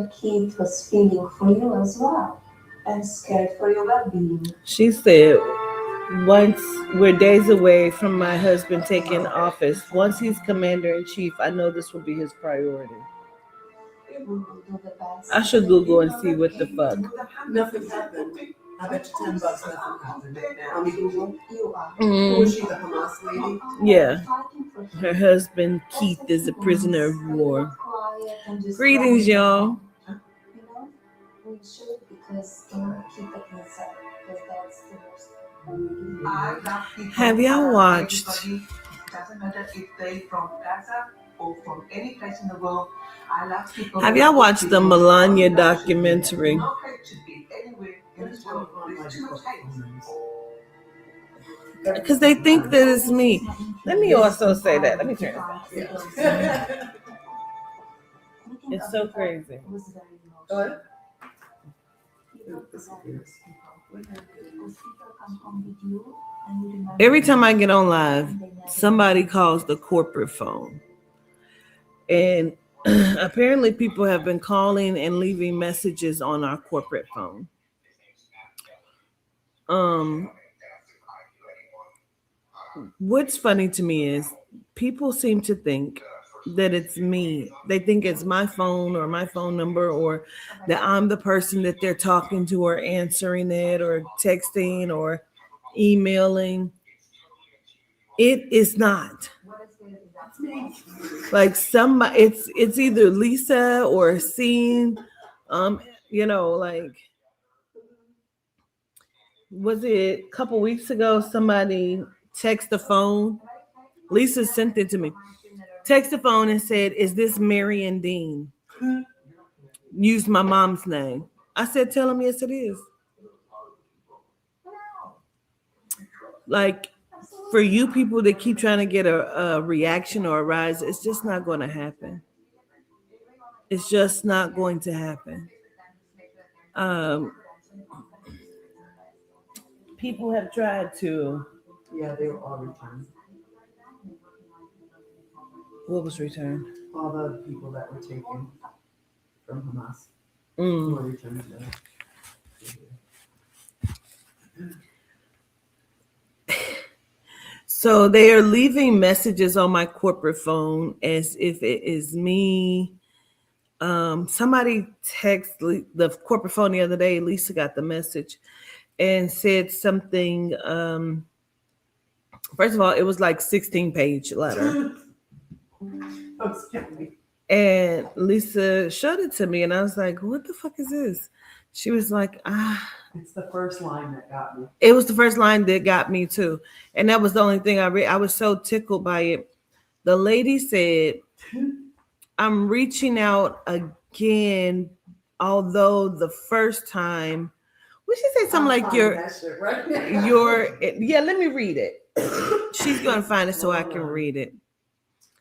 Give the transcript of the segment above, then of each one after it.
your kid was feeling for you as well and scared for your well-being. She said, once we're days away from my husband taking office, once he's commander in chief, I know this will be his priority. We will do the I best. should Google and see what the fuck. Nothing happened. I bet you $10 nothing happened. On the Google. You are. Who was she, the Hamas lady? Yeah. Fighting for him. Her husband, Keith, is a prisoner of war. Greetings, y'all. You know, we should because keep it inside because that's the most. Have y'all watched? Doesn't matter if they from Gaza or from any place in the world. I love people. Have y'all watched the Melania documentary? No hate should be anywhere in this world. There's too much hate. Because they think that it's me. Let me also say that. Let me turn it down. It's so crazy. Go ahead. Every time I get on live, somebody calls the corporate phone. And apparently people have been calling and leaving messages on our corporate phone. What's funny to me is people seem to think that it's me. They think it's my phone or my phone number or that I'm the person that they're talking to or answering it or texting or emailing. It is not. Like somebody, it's either Lisa or Scene. Like was it a couple weeks ago? Somebody texted the phone. Lisa sent it to me. Text the phone and said, "Is this Marion Dean?" Used my mom's name. I said, "Tell him yes, it is." Like, for you people that keep trying to get a reaction or a rise, it's just not going to happen. It's just not going to happen. People have tried to. Yeah, they were all returned. What was returned? All the people that were taken from Hamas were returned to them. So they are leaving messages on my corporate phone as if it is me. Somebody texted the corporate phone the other day. Lisa got the message and said something. First of all, it was like 16-page letter. And Lisa showed it to me, and I was like, "What the fuck is this?" She was like, It's the first line that got me. It was the first line that got me too. And that was the only thing I read. I was so tickled by it. The lady said, "I'm reaching out again, although the first time," well, she said something like yeah, let me read it. She's going to find it so I can read it.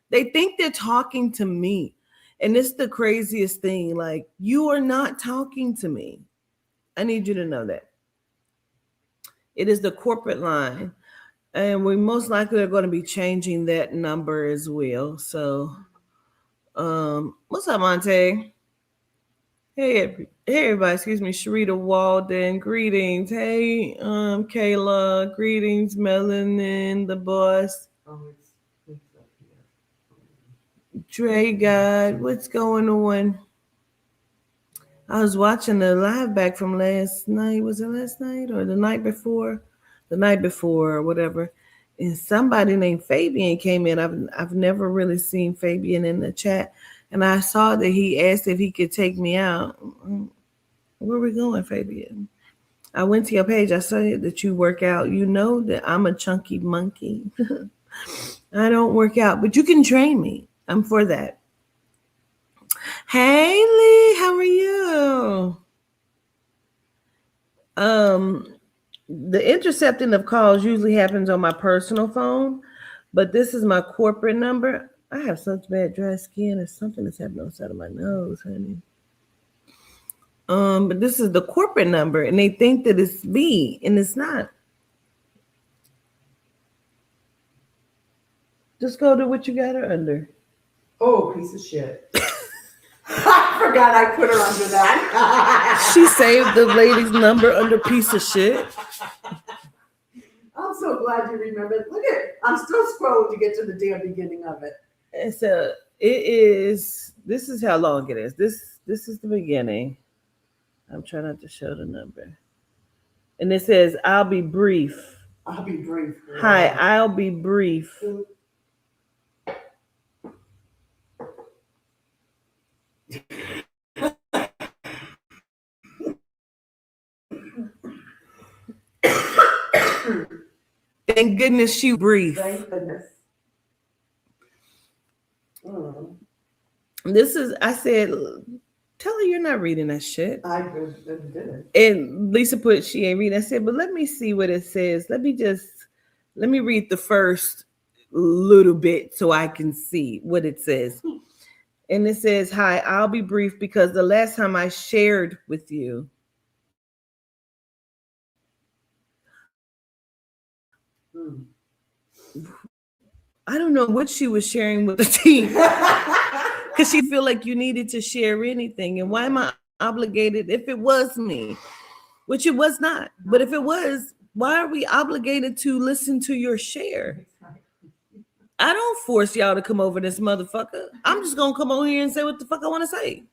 They think they're talking to me. And it's the craziest thing. Like, you are not talking to me. I need you to know that. It is the corporate line. And we most likely are going to be changing that number as well. So, what's up, Monte? Hey, everybody. Excuse me. Sharita Walden. Greetings. Hey, Kayla. Greetings. Melanin, the boss. Dre God, what's going on? I was watching the live back from last night. Was it last night or the night before? The night before or whatever. And somebody named Fabian came in. I've never really seen Fabian in the chat. And I saw that he asked if he could take me out. Where are we going, Fabian? I went to your page. I saw that you work out. You know that I'm a chunky monkey. I don't work out, but you can train me. I'm for that. Hey, Lee, how are you? The intercepting of calls usually happens on my personal phone, but this is my corporate number. I have such bad dry skin. There's something that's happening on the side of my nose, honey. But this is the corporate number, and they think that it's me, and it's not. Just go to what you got her under. Oh, piece of shit. I forgot I put her under that. She saved the lady's number under piece of shit. I'm so glad you remembered. Look at, I'm still scrolling to get to the damn beginning of it. This is how long it is. This is the beginning. I'm trying not to show the number. And it says, I'll be brief. I'll be brief. Hi, I'll be brief. Thank goodness she brief. Thank goodness. I said, tell her you're not reading that shit. I didn't. And Lisa put, she ain't reading. I said, but let me see what it says. Let me read the first little bit so I can see what it says. And it says, hi, I'll be brief because the last time I shared with you, I don't know what she was sharing with the team because she feel like you needed to share anything. And why am I obligated if it was me? Which it was not. But if it was, why are we obligated to listen to your share? I don't force y'all to come over this motherfucker. I'm just going to come over here and say what the fuck I want to say.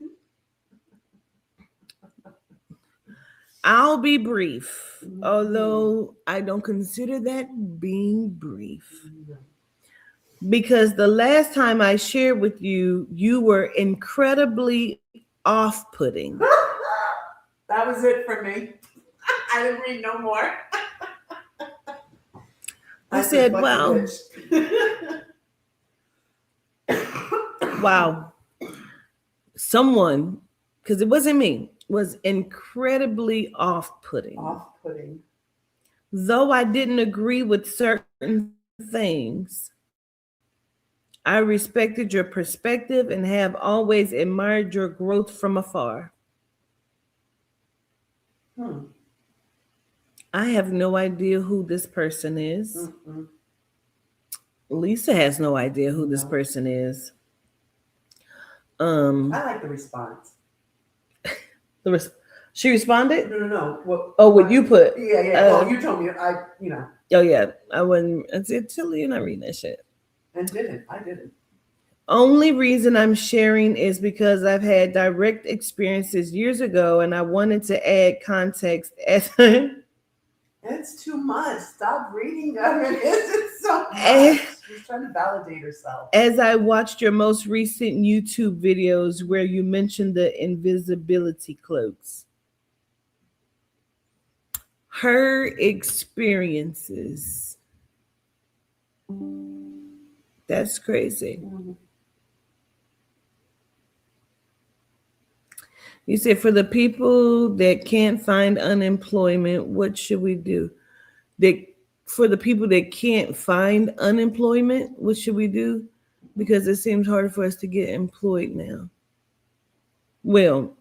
I'll be brief, although I don't consider that being brief. Because the last time I shared with you, you were incredibly off-putting. That was it for me. I didn't read no more. I said, wow. Wow. Someone, because it wasn't me, was incredibly off-putting. Off-putting. Though I didn't agree with certain things, I respected your perspective and have always admired your growth from afar. I have no idea who this person is. Mm-mm. Lisa has no idea who this person is. I like the response. She responded? No. What you put? Yeah. You told me. Oh yeah, I wouldn't. I said, Tilly, you're not reading that shit. I didn't. Only reason I'm sharing is because I've had direct experiences years ago, and I wanted to add context as. It's too much. Stop reading of it. It's so much. She's trying to validate herself. As I watched your most recent YouTube videos where you mentioned the invisibility cloaks. Her experiences. That's crazy. You said, for the people that can't find unemployment, what should we do? For the people that can't find unemployment, what should we do? Because it seems harder for us to get employed now. Well,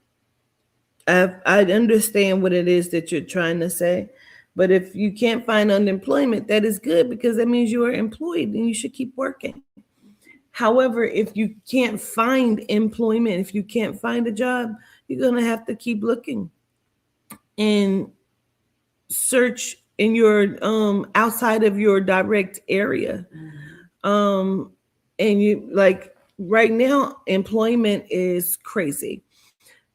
I understand what it is that you're trying to say, but if you can't find unemployment, that is good because that means you are employed and you should keep working. However, if you can't find employment, if you can't find a job, you're going to have to keep looking and search in your outside of your direct area. And you like right now, employment is crazy.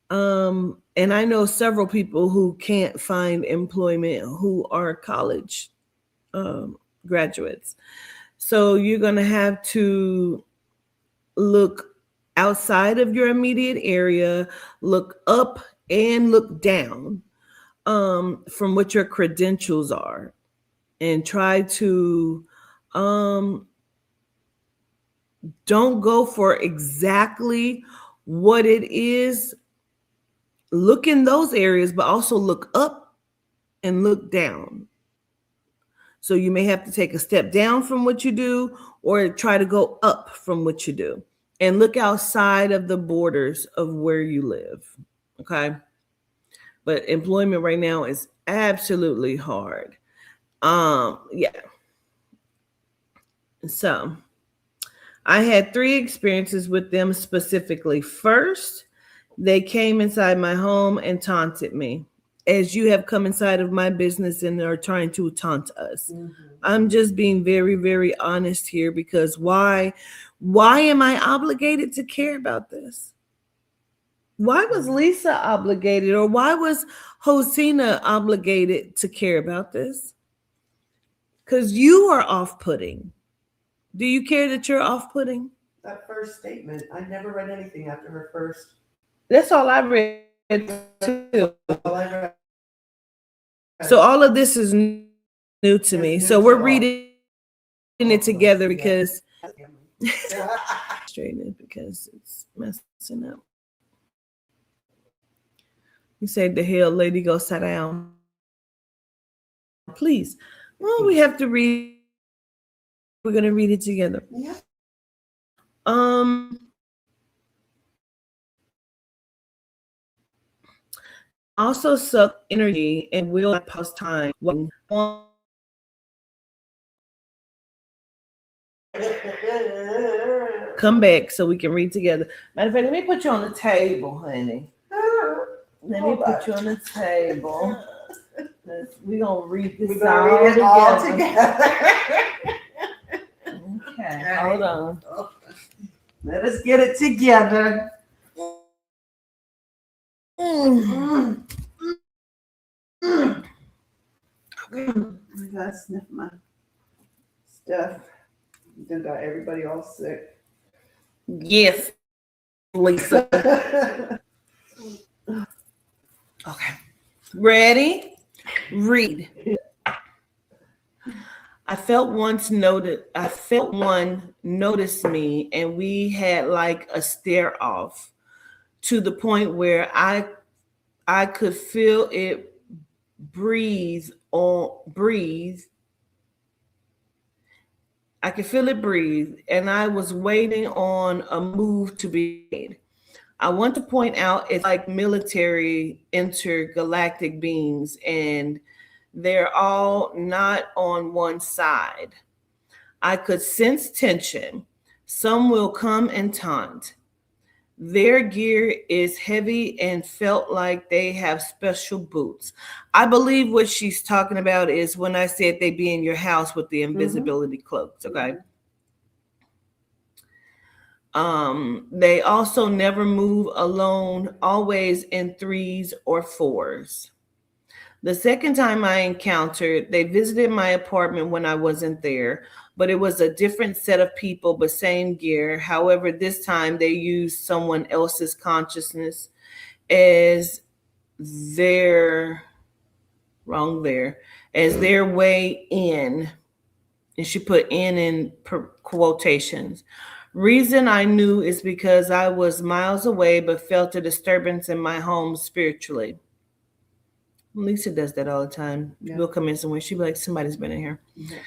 And I know several people who can't find employment who are college graduates. So you're going to have to look outside of your immediate area, look up and look down from what your credentials are, and try to don't go for exactly what it is. Look in those areas, but also look up and look down. So you may have to take a step down from what you do or try to go up from what you do. And look outside of the borders of where you live, okay? But employment right now is absolutely hard. Yeah. So I had 3 experiences with them specifically. First, They came inside my home and taunted me, as you have come inside of my business and are trying to taunt us. I'm just being very, very honest here, because why am I obligated to care about this? Why was Lisa obligated, or why was Hosina obligated to care about this? Because you are off-putting. Do you care that you're off-putting? That first statement, I never read anything after her first. That's all I read too. All I read. So all of this is new to me. So we're reading it together because straighten it because it's messing up. You said the hell, lady, go sit down. Please. Well, we have to read. We're gonna read it together. Yeah. Also suck energy and will pause time. Come back so we can read together. Matter of fact, let me put you on the table, honey. Let me put you on the table. We're gonna read this all together. Okay, hold on. Let us get it together. I gotta sniff my stuff. Then got everybody all sick. Yes, Lisa. Okay. Ready? Read. I felt one noticed me, and we had like a stare off, to the point where I could feel it breathe. I could feel it breathe, and I was waiting on a move to be made. I want to point out it's like military intergalactic beings, and they're all not on one side. I could sense tension. Some will come and taunt. Their gear is heavy and felt like they have special boots. I believe what she's talking about is when I said they be in your house with the invisibility cloaks, okay? They also never move alone, always in 3s or 4s. The second time I encountered, they visited my apartment when I wasn't there, but it was a different set of people, but same gear. However, this time they used someone else's consciousness as their way in. And she put in quotations. Reason I knew is because I was miles away, but felt a disturbance in my home spiritually. Lisa does that all the time. Yeah. We'll come in somewhere. She'll be like, somebody's been in here. Yeah.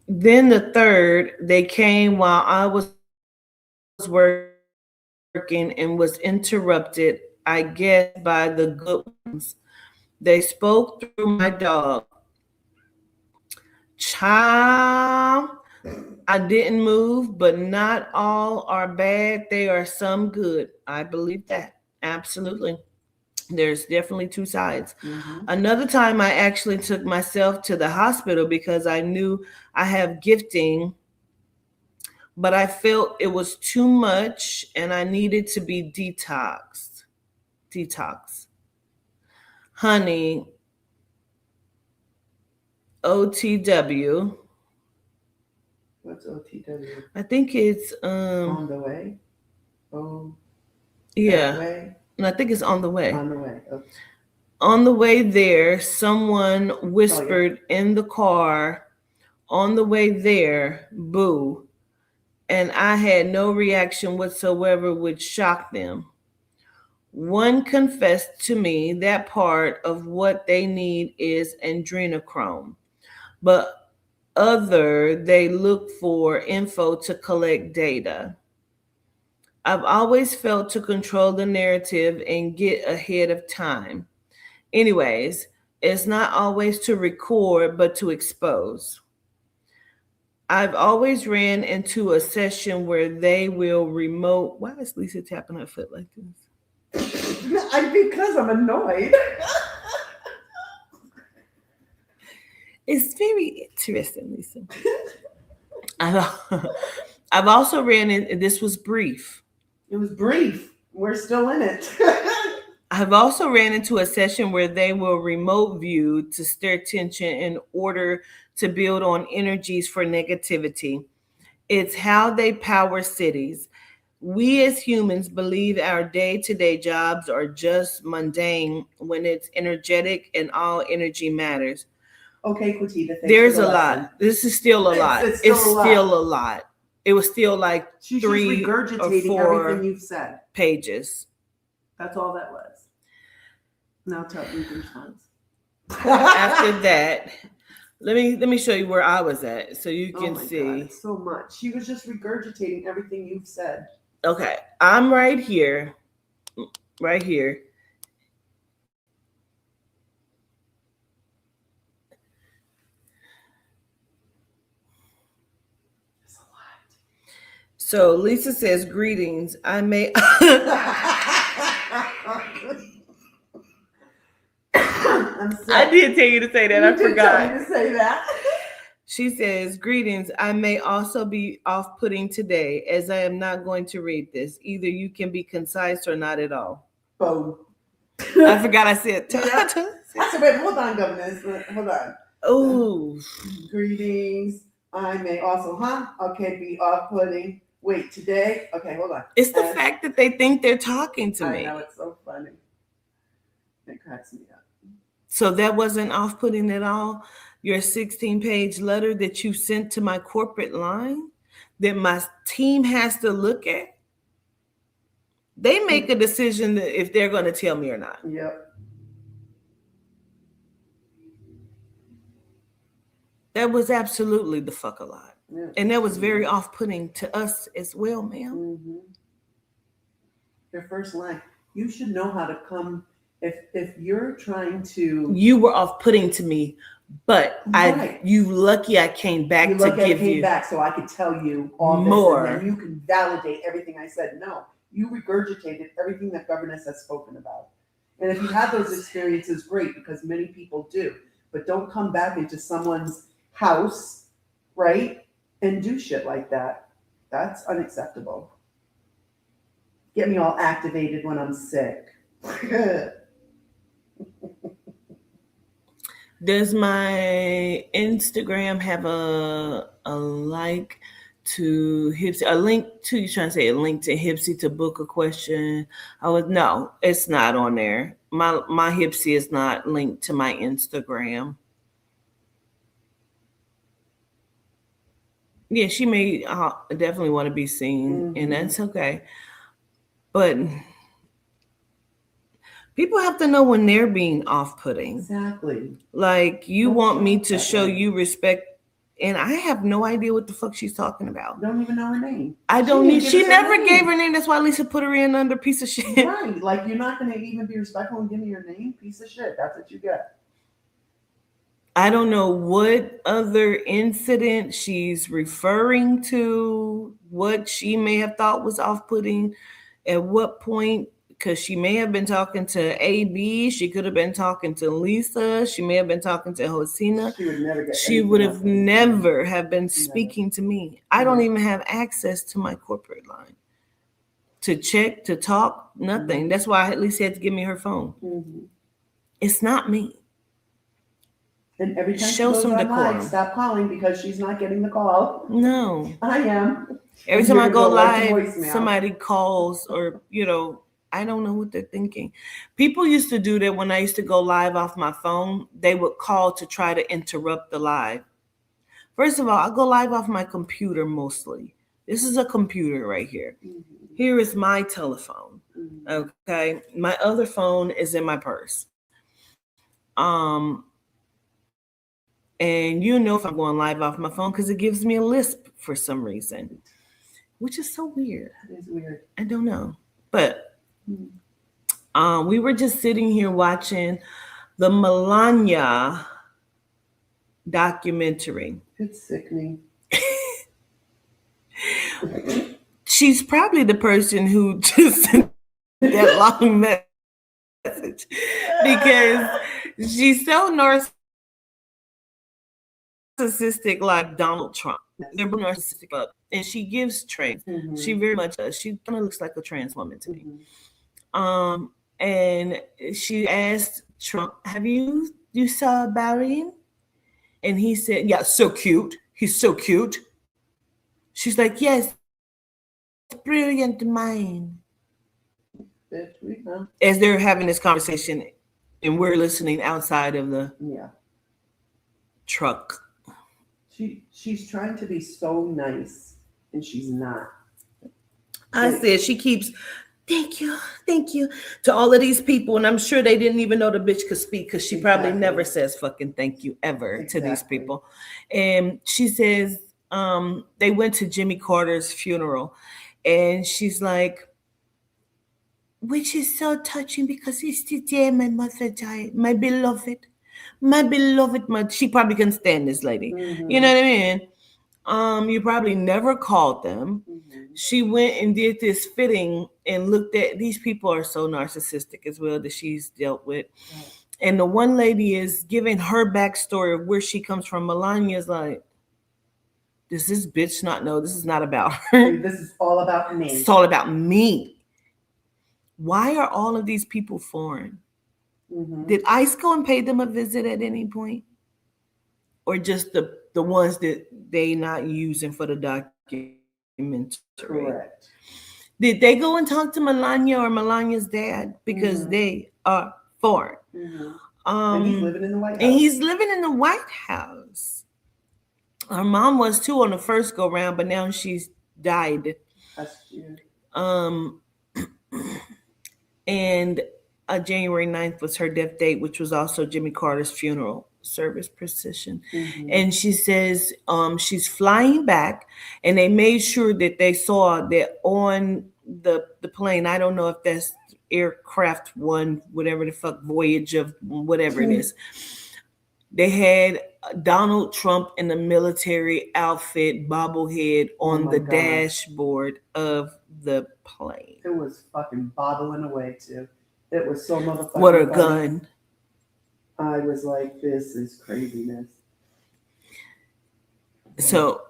Then the third, they came while I was working and was interrupted, I guess, by the good ones. They spoke through my dog. Child, I didn't move, but not all are bad. There are some good. I believe that. Absolutely. There's definitely two sides. Another time I actually took myself to the hospital because I knew I have gifting, but I felt it was too much and I needed to be detoxed. Honey, OTW. What's OTW? I think it's On the way. Oh. Yeah. Way? And I think it's on the way. On the way. Okay. On the way there, someone whispered in the car, on the way there, boo. And I had no reaction whatsoever, which shocked them. One confessed to me that part of what they need is adrenochrome, but they look for info to collect data. I've always felt to control the narrative and get ahead of time. Anyways, it's not always to record, but to expose. I've always ran into a session where they will remote. Why is Lisa tapping her foot like this? Because I'm annoyed. It's very interesting, Lisa. I've also ran in, this was brief. It was brief. We're still in it. I've also ran into a session where they will remote view to stir tension in order to build on energies for negativity. It's how they power cities. We as humans believe our day-to-day jobs are just mundane when it's energetic and all energy matters. Okay, Quatita, thanks There's for a the lesson. lot. This is still a lot. It's It's still a still lot. a lot. It was still like She's 3 just or regurgitating 4 everything you've said. pages. That's all that was. Now tell me the response. After that, let me show you where I was at so you can see. God, so much. She was just regurgitating everything you've said. Okay, I'm right here. Right here. It's a lot. So Lisa says, greetings. I may I'm sick. I did tell you to say that. I You did forgot. tell me to say that. She says, greetings. I may also be off-putting today as I am not going to read this. Either you can be concise or not at all. Boom. I forgot I said. Yeah. I said, wait, hold on, governors. Hold on. Oh, Greetings. I may also, okay, be off-putting. Wait, today? Okay, hold on. it's the fact that they think they're talking to I me. know, it's so funny. It cracks me up. So that wasn't off-putting at all. Your 16-page letter that you sent to my corporate line that my team has to look at. They make a decision that if they're going to tell me or not. Yep. That was absolutely the fuck a lot. Yeah. And that was very off-putting to us as well, ma'am. Mm-hmm. Your first line. You should know how to come if you're trying to. You were off-putting to me, but Right. you lucky I came back You to look at give it, came you back so I could tell you all this, more. and then you can validate everything I said. No, you regurgitated everything that governess has spoken about. And if you have those experiences, great, because many people do. But don't come back into someone's house, right, and do shit like that. That's unacceptable. Get me all activated when I'm sick. Does my Instagram have a link to Hipsy? A link to, you trying to say a link to Hipsy to book a question? No, it's not on there. My Hipsy is not linked to my Instagram. Yeah, she may definitely want to be seen, and that's okay. But people have to know when they're being off-putting. Exactly. Like, you Don't want me talk to that show way. you respect, and I have no idea what the fuck she's talking about. Don't even know her name. I don't didn't need. give She us her never name. gave her name. That's why Lisa put her in under piece of shit. Right. Like, you're not going to even be respectful and give me your name? Piece of shit. That's what you get. I don't know what other incident she's referring to, what she may have thought was off-putting, at what point, because she may have been talking to AB, she could have been talking to Lisa, she may have been talking to Hosina. She would never get She anything would off have of me. never have been speaking to me. I don't No. even have access to my corporate line to check, to talk, nothing. That's why at least she had to give me her phone. Mhm. It's not me. And every time Show she goes some online, decorum. stop calling because she's not getting the call. No. I am. Every And time I you're go gonna right to live, voicemail. somebody calls or, I don't know what they're thinking. People used to do that when I used to go live off my phone. They would call to try to interrupt the live. First of all, I go live off my computer mostly. This is a computer right here. Mhm. Here is my telephone. Mhm. Okay. My other phone is in my purse. And if I'm going live off my phone because it gives me a lisp for some reason, which is so weird. It is weird. I don't know. But Mhm. we were just sitting here watching the Melania documentary. It's sickening. She's probably the person who just sent that long message because she's so narcissistic, like Donald Trump. They're narcissistic, and she gives trans. Mhm. She very much does. She kind of looks like a trans woman to me. Mhm. And she asked Trump, "Have you saw Barry?" And he said, "Yeah, so cute. He's so cute." She's like, "Yes, brilliant mind." Bitch, we know. As they're having this conversation, and we're listening outside of the Yeah. truck. She's trying to be so nice, and she's not. I said she keeps, thank you to all of these people, and I'm sure they didn't even know the bitch could speak because she probably Exactly. never says fucking thank you ever to these Exactly. people. And she says they went to Jimmy Carter's funeral, and she's like, which is so touching because it's the day my mother died, my beloved. She probably couldn't stand this lady. Mhm. You know what I mean? You probably never called them. Mhm. She went and did this fitting and looked at these people are so narcissistic as well that she's dealt with. Right. And the one lady is giving her backstory of where she comes from. Melania's like, does this bitch not know this is not about her? This is all about me. It's all about me. Why are all of these people foreign? Mhm. Did ICE go and pay them a visit at any point? Or just the ones that they not using for the documentary? Correct. Did they go and talk to Melania or Melania's dad? Because Mhm. they are foreign. Mhm. And he's living in the White House. And he's living in the White House. Her mom was too on the first go round, but now she's died. That's cute. And January 9th was her death date, which was also Jimmy Carter's funeral service procession. Mhm. And she says she's flying back, and they made sure that they saw that on the plane. I don't know if that's aircraft one, whatever the fuck, voyage of whatever it is. They had Donald Trump in the military outfit, bobblehead on my the God. dashboard of the plane. It was fucking bobbling away too. It was so motherfucking What a funny. gun. I was like, this is craziness. So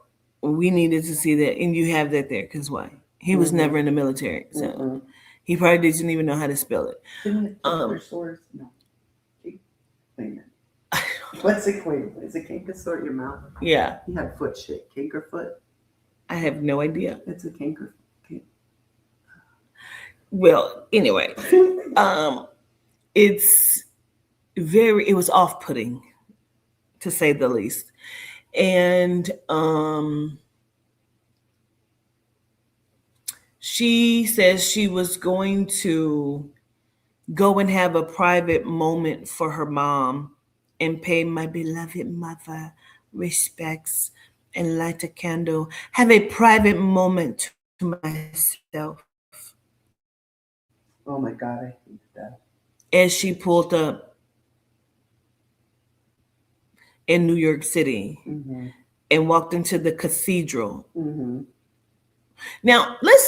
we needed to see that, and you have that there because why? He was Mhm. never in the military, so Mhm. he probably didn't even know how to spell it. Didn't it source? No. Wait a minute. What's it called? Is it canker sort your mouth? Yeah, He had foot shit. Canker foot? I have no idea. It's a canker. Well, anyway, it was off-putting, to say the least. And she says she was going to go and have a private moment for her mom and pay my beloved mother respects and light a candle, have a private moment to myself. Oh my God, I hate that. As she pulled up in New York City Mm-hmm. and walked into the cathedral. Mm-hmm. Now let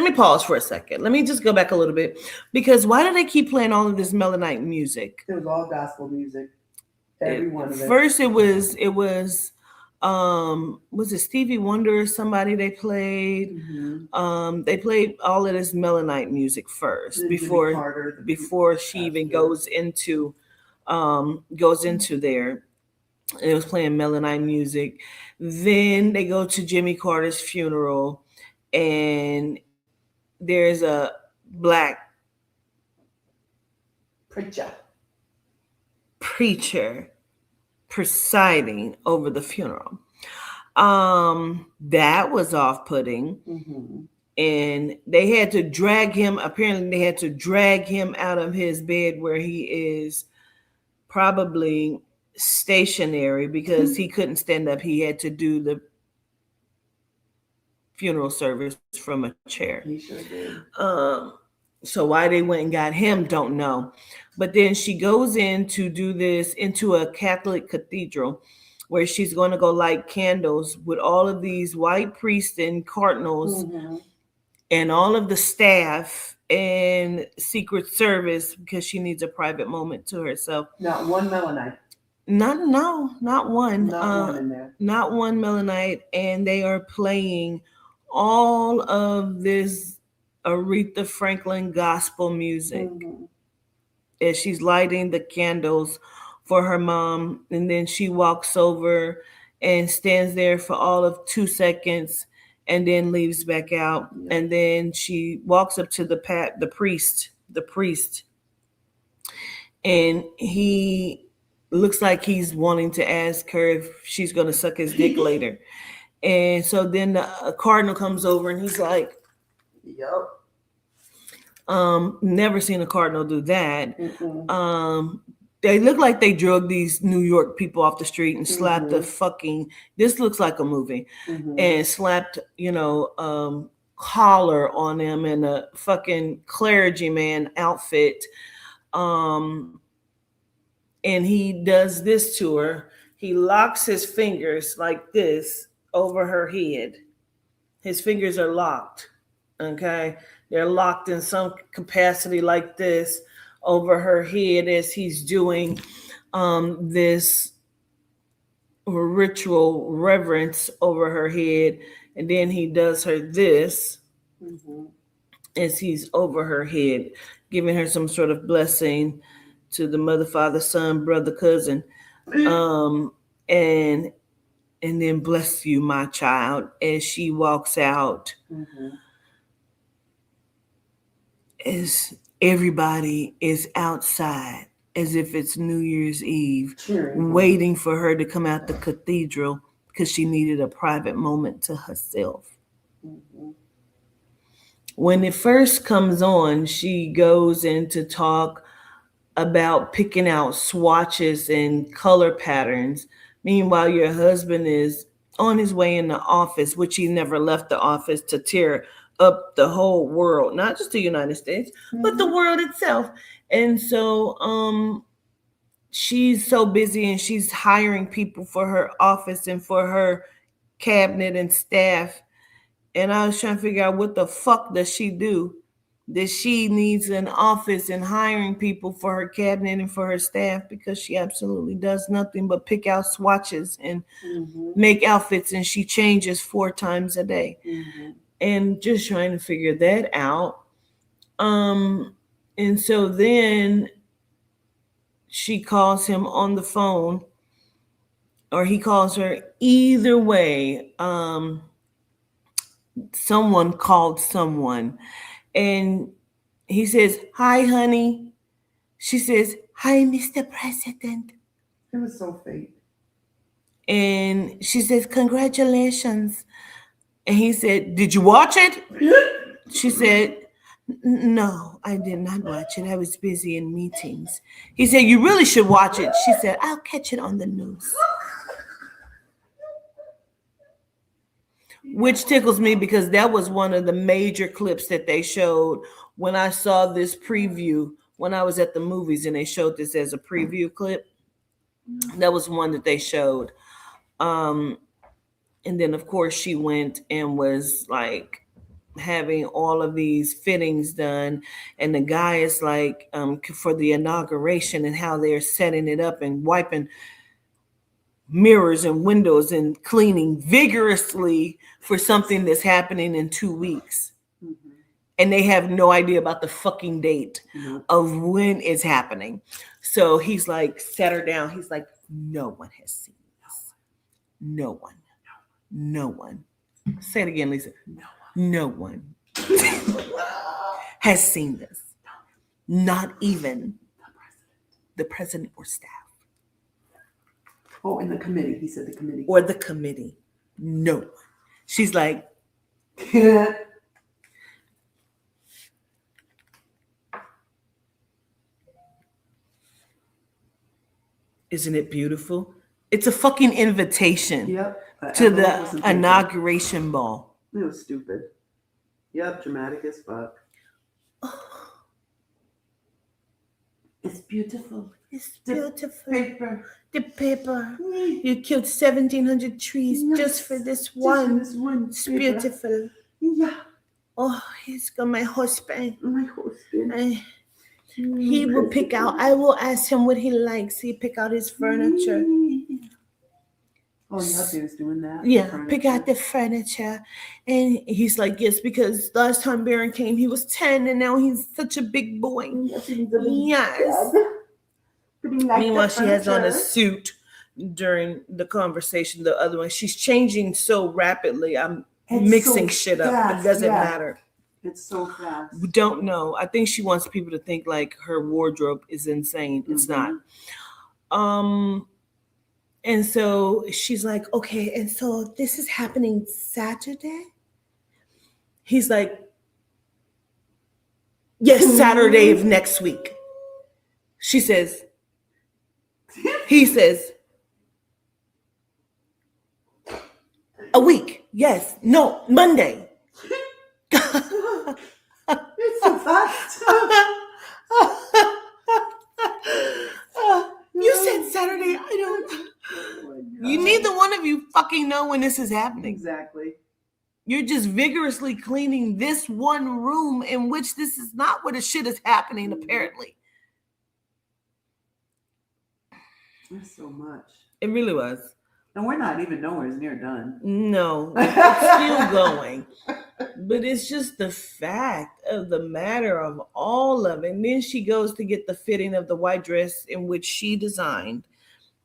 me pause for a second. Let me just go back a little bit, because why do they keep playing all of this Melanin music? It was all gospel music. Every one of it. First it was it Stevie Wonder or somebody they played? Mm-hmm. They played all of this Melanite music first Jimmy before Carter, before she even goes into there. It was playing Melanite music. Then they go to Jimmy Carter's funeral, and there's a black preacher presiding over the funeral. That was off-putting. Mm-hmm. And they had to drag him. Apparently, they had to drag him out of his bed where he is probably stationary because he couldn't stand up. He had to do the funeral service from a chair. He sure did. So why they went and got him, don't know. But then she goes in to do this into a Catholic cathedral, where she's going to go light candles with all of these white priests and cardinals Mhm. and all of the staff and Secret Service because she needs a private moment to herself. Not one Melanite. Not one. Not one in there. Not one Melanite, and they are playing all of this Aretha Franklin gospel music Mhm. as she's lighting the candles for her mom, and then she walks over and stands there for all of 2 seconds and then leaves back out. Yeah. And then she walks up to the priest, and he looks like he's wanting to ask her if she's going to suck his dick later. And so then the cardinal comes over and he's like, Yep. never seen a cardinal do that. Mm-mm. They look like they drug these New York people off the street and slapped the fucking, this looks like a movie, Mhm. and slapped, collar on them and a fucking clergyman outfit. And he does this to her. He locks his fingers like this over her head. His fingers are locked. Okay. They're locked in some capacity like this over her head as he's doing this ritual reverence over her head. And then he does her this Mhm. as he's over her head, giving her some sort of blessing to the mother, father, son, brother, cousin. And then bless you, my child, as she walks out. Mhm. As everybody is outside, as if it's New Year's Eve, Cheering. waiting for her to come out the cathedral because she needed a private moment to herself. Mhm. When it first comes on, she goes in to talk about picking out swatches and color patterns. Meanwhile, your husband is on his way in the office, which he never left the office, to tear up the whole world, not just the United States, but the world itself. And so she's so busy and she's hiring people for her office and for her cabinet and staff. And I was trying to figure out, what the fuck does she do that she needs an office and hiring people for her cabinet and for her staff, because she absolutely does nothing but pick out swatches and Mhm. make outfits, and she changes 4 times a day. Mhm. And just trying to figure that out. And so then she calls him on the phone, or he calls her. Either way, someone called someone, and he says, "Hi, honey." She says, "Hi, Mr. President." It was so fake. And she says, "Congratulations." And he said, "Did you watch it?" She said, "No, I did not watch it. I was busy in meetings." He said, "You really should watch it." She said, "I'll catch it on the news." Which tickles me, because that was one of the major clips that they showed when I saw this preview when I was at the movies, and they showed this as a preview clip. That was one that they showed. And then, of course, she went and was like having all of these fittings done, and the guy is like, for the inauguration, and how they're setting it up and wiping mirrors and windows and cleaning vigorously for something that's happening in 2 weeks. Mhm. And they have no idea about the fucking date Mhm. of when it's happening. So he's like, sat her down. He's like, "No one has seen this. No one. No one." Say it again, Lisa. No one has seen this. Not even the president or staff Oh, and the committee. He said the committee. or the committee. No one. She's like, "Isn't it beautiful?" It's a fucking invitation Yep. to Everyone the wasn't thinking. inauguration ball. It was stupid. Yep, dramatic as fuck. It's beautiful. It's The beautiful. Paper. The paper. You killed 1,700 trees just for this one. Just for this one It's paper. beautiful. Yeah, Oh, he's got my husband. my husband. He will pick out. I will ask him what he likes. He pick out his furniture. Oh, yeah, he was doing that. Yeah, Furniture. pick out the furniture. And he's like, yes, because last time Baron came, he was 10, and now he's such a big boy. Yes, he's a big Yes. dad. But he liked Meanwhile, the she has on a furniture. suit during the conversation. The other one, she's changing so rapidly. I'm It's mixing so shit up. fast, It doesn't yeah. matter. It's so fast. We don't know. I think she wants people to think like her wardrobe is insane. It's not. And so she's like, okay, and so this is happening Saturday? He's like, yes, Saturday of next week. She says, he says, a week. Yes. No, Monday. It's so fast. You said Saturday. I don't. You neither one of you fucking know when this is happening. Exactly. You're just vigorously cleaning this one room in which this is not where the shit is happening, apparently. There's so much. It really was. And we're not even nowhere near done. No, it's still going. But it's just the fact of the matter of all of it. And then she goes to get the fitting of the white dress in which she designed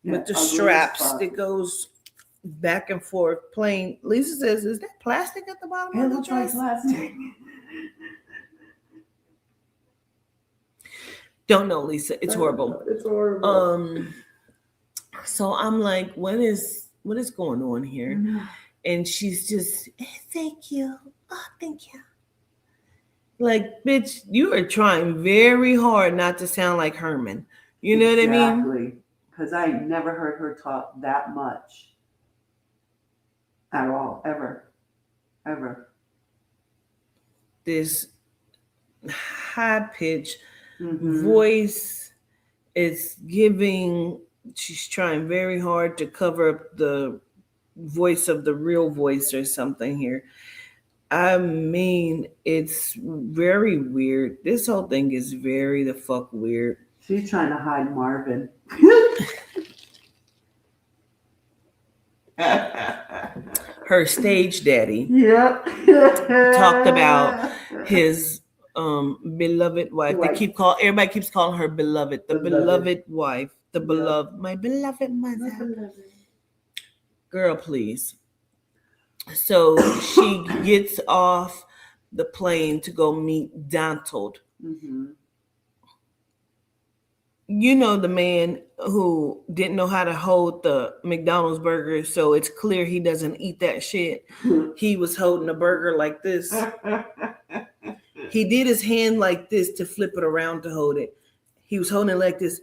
with the ugly as straps fuck. that goes back and forth plain. Lisa says, is that plastic at the bottom It of the looks like dress? plastic. Don't know, Lisa. It's horrible. It's horrible. So I'm like, what is going on here? And she's just, thank you. Oh, thank you. Like, bitch, you are trying very hard not to sound like Herman. You know what I mean? Exactly. Because I never heard her talk that much. At all. Ever. This high pitch Mhm. voice is giving, she's trying very hard to cover up the voice of the real voice or something here. I mean, it's very weird. This whole thing is very the fuck weird. She's trying to hide Marvin. Her stage daddy Yep. talked about his beloved wife. Everybody keeps calling her beloved. The beloved wife. The beloved, my beloved mother. Girl, please. So she gets off the plane to go meet Donald. Mm-hmm. You know, the man who didn't know how to hold the McDonald's burger, so it's clear he doesn't eat that shit. He was holding a burger like this. He did his hand like this to flip it around to hold it. He was holding it like this.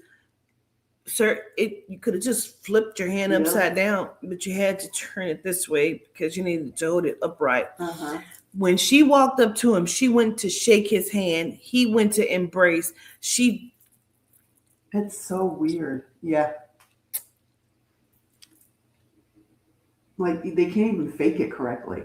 Sir, you could have just flipped your hand upside down, but you had to turn it this way because you needed to hold it upright. Uh-huh. When she walked up to him, she went to shake his hand. He went to embrace. It's so weird. Yeah. Like, they can't even fake it correctly.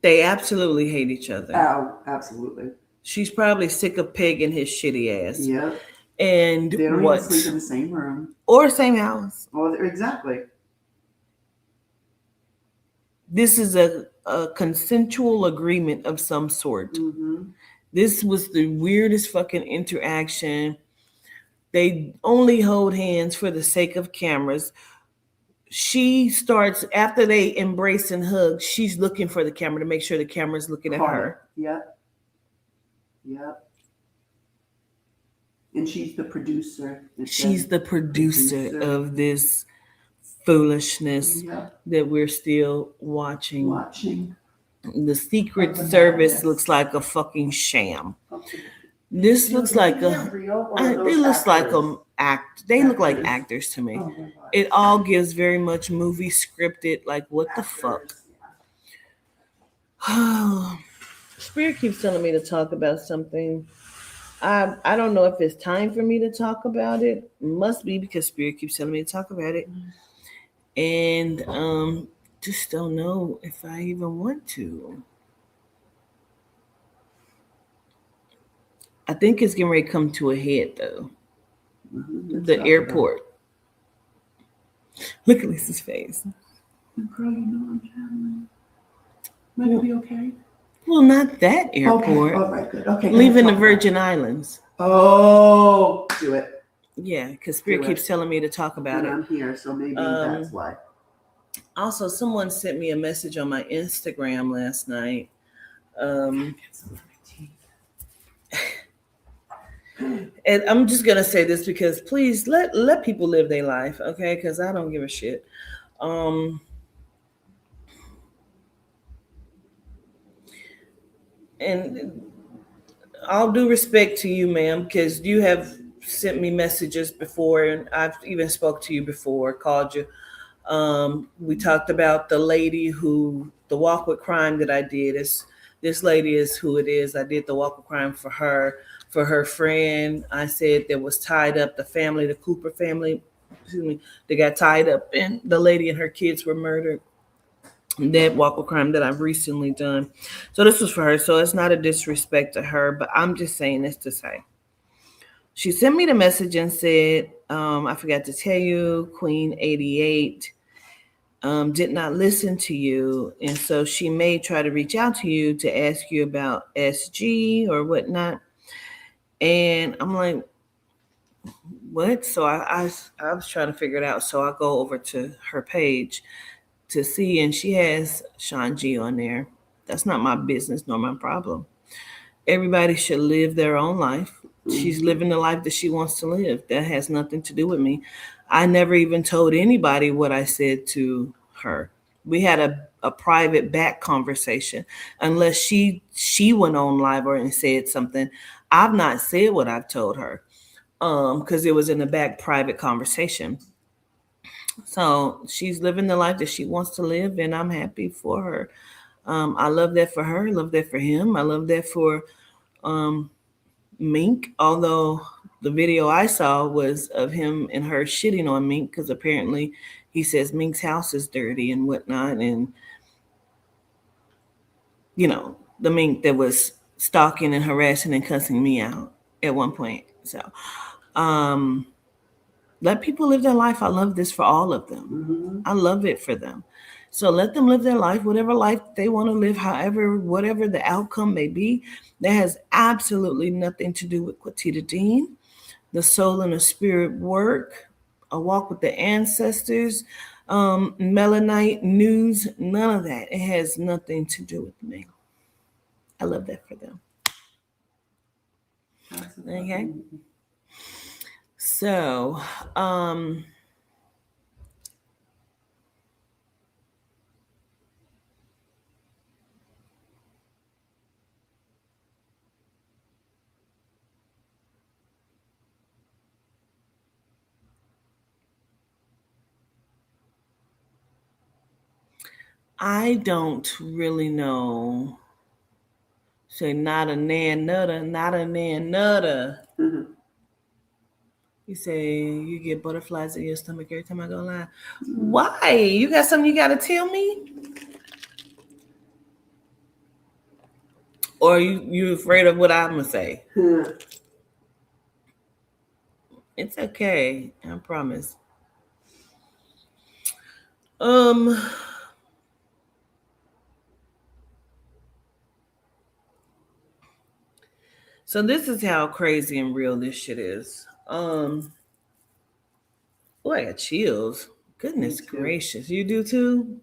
They absolutely hate each other. Oh, absolutely. She's probably sick of Peg and his shitty ass. Yep. And They don't what? even sleep in the same room. Or same house. Well, exactly. This is a consensual agreement of some sort. Mm-hmm. This was the weirdest fucking interaction. They only hold hands for the sake of cameras. She starts, after they embrace and hug, she's looking for the camera to make sure the camera's looking at her. Yep. And she's the producer. She's the producer of this foolishness that we're still watching. The Secret Service looks like a fucking sham. This looks like they look like actors to me. It all gives very much movie scripted, like what the fuck? Spirit keeps telling me to talk about something. I don't know if it's time for me to talk about it. Must be because Spirit keeps telling me to talk about it. And just don't know if I even want to. I think it's getting ready to come to a head though. Let's The talk airport. Look at Lisa's face. Girl, you know I'm traveling. Might it be okay? Well, not that airport. Okay. All right, good. Okay. Leaving the let's talk Virgin Islands. about it. Oh, do it. Yeah, because Spirit Do it. keeps telling me to talk about And it. I'm here, so maybe that's why. Also, someone sent me a message on my Instagram last night. And I'm just gonna say this because please let people live their life, okay? Because I don't give a shit. And all due respect to you, ma'am, because you have sent me messages before, and I've even spoke to you before, called you. We talked about the lady the walk with crime that I did. This lady is who it is. I did the walk with crime for her friend. I said that was tied up, the family, the Cooper family, excuse me, they got tied up, and the lady and her kids were murdered. That walk with crime that I've recently done. So this was for her. So it's not a disrespect to her, but I'm just saying this to say. She sent me the message and said, I forgot to tell you, Queen 88 did not listen to you. And so she may try to reach out to you to ask you about SG or whatnot. And I'm like, what? So I was trying to figure it out. So I go over to her page to see, and she has Sean G on there. That's not my business nor my problem. Everybody should live their own life. She's living the life that she wants to live. That has nothing to do with me. I never even told anybody what I said to her. We had a private back conversation. Unless she went on live or and said something. I've not said what I've told her because it was in the back private conversation. So she's living the life that she wants to live, and I'm happy for her. I love that for her. I love that for him. I love that for Mink, although the video I saw was of him and her shitting on Mink because apparently he says Mink's house is dirty and whatnot. And, you know, the Mink that was stalking and harassing and cussing me out at one point. So let people live their life. I love this for all of them. I love it for them. So let them live their life, whatever life they want to live, however, whatever the outcome may be. That has absolutely nothing to do with Quatita Dean, the soul and the spirit work, a walk with the ancestors, Melanite news, none of that. It has nothing to do with me. I love that for them. Okay. So, I don't really know. Say not a nan nutter, not a nan nutter. You say you get butterflies in your stomach every time I go live. Why? You got something you got to tell me? Or you afraid of what I'm going to say? It's okay. I promise. So this is how crazy and real this shit is. Oh, I got chills. Goodness gracious. You do too?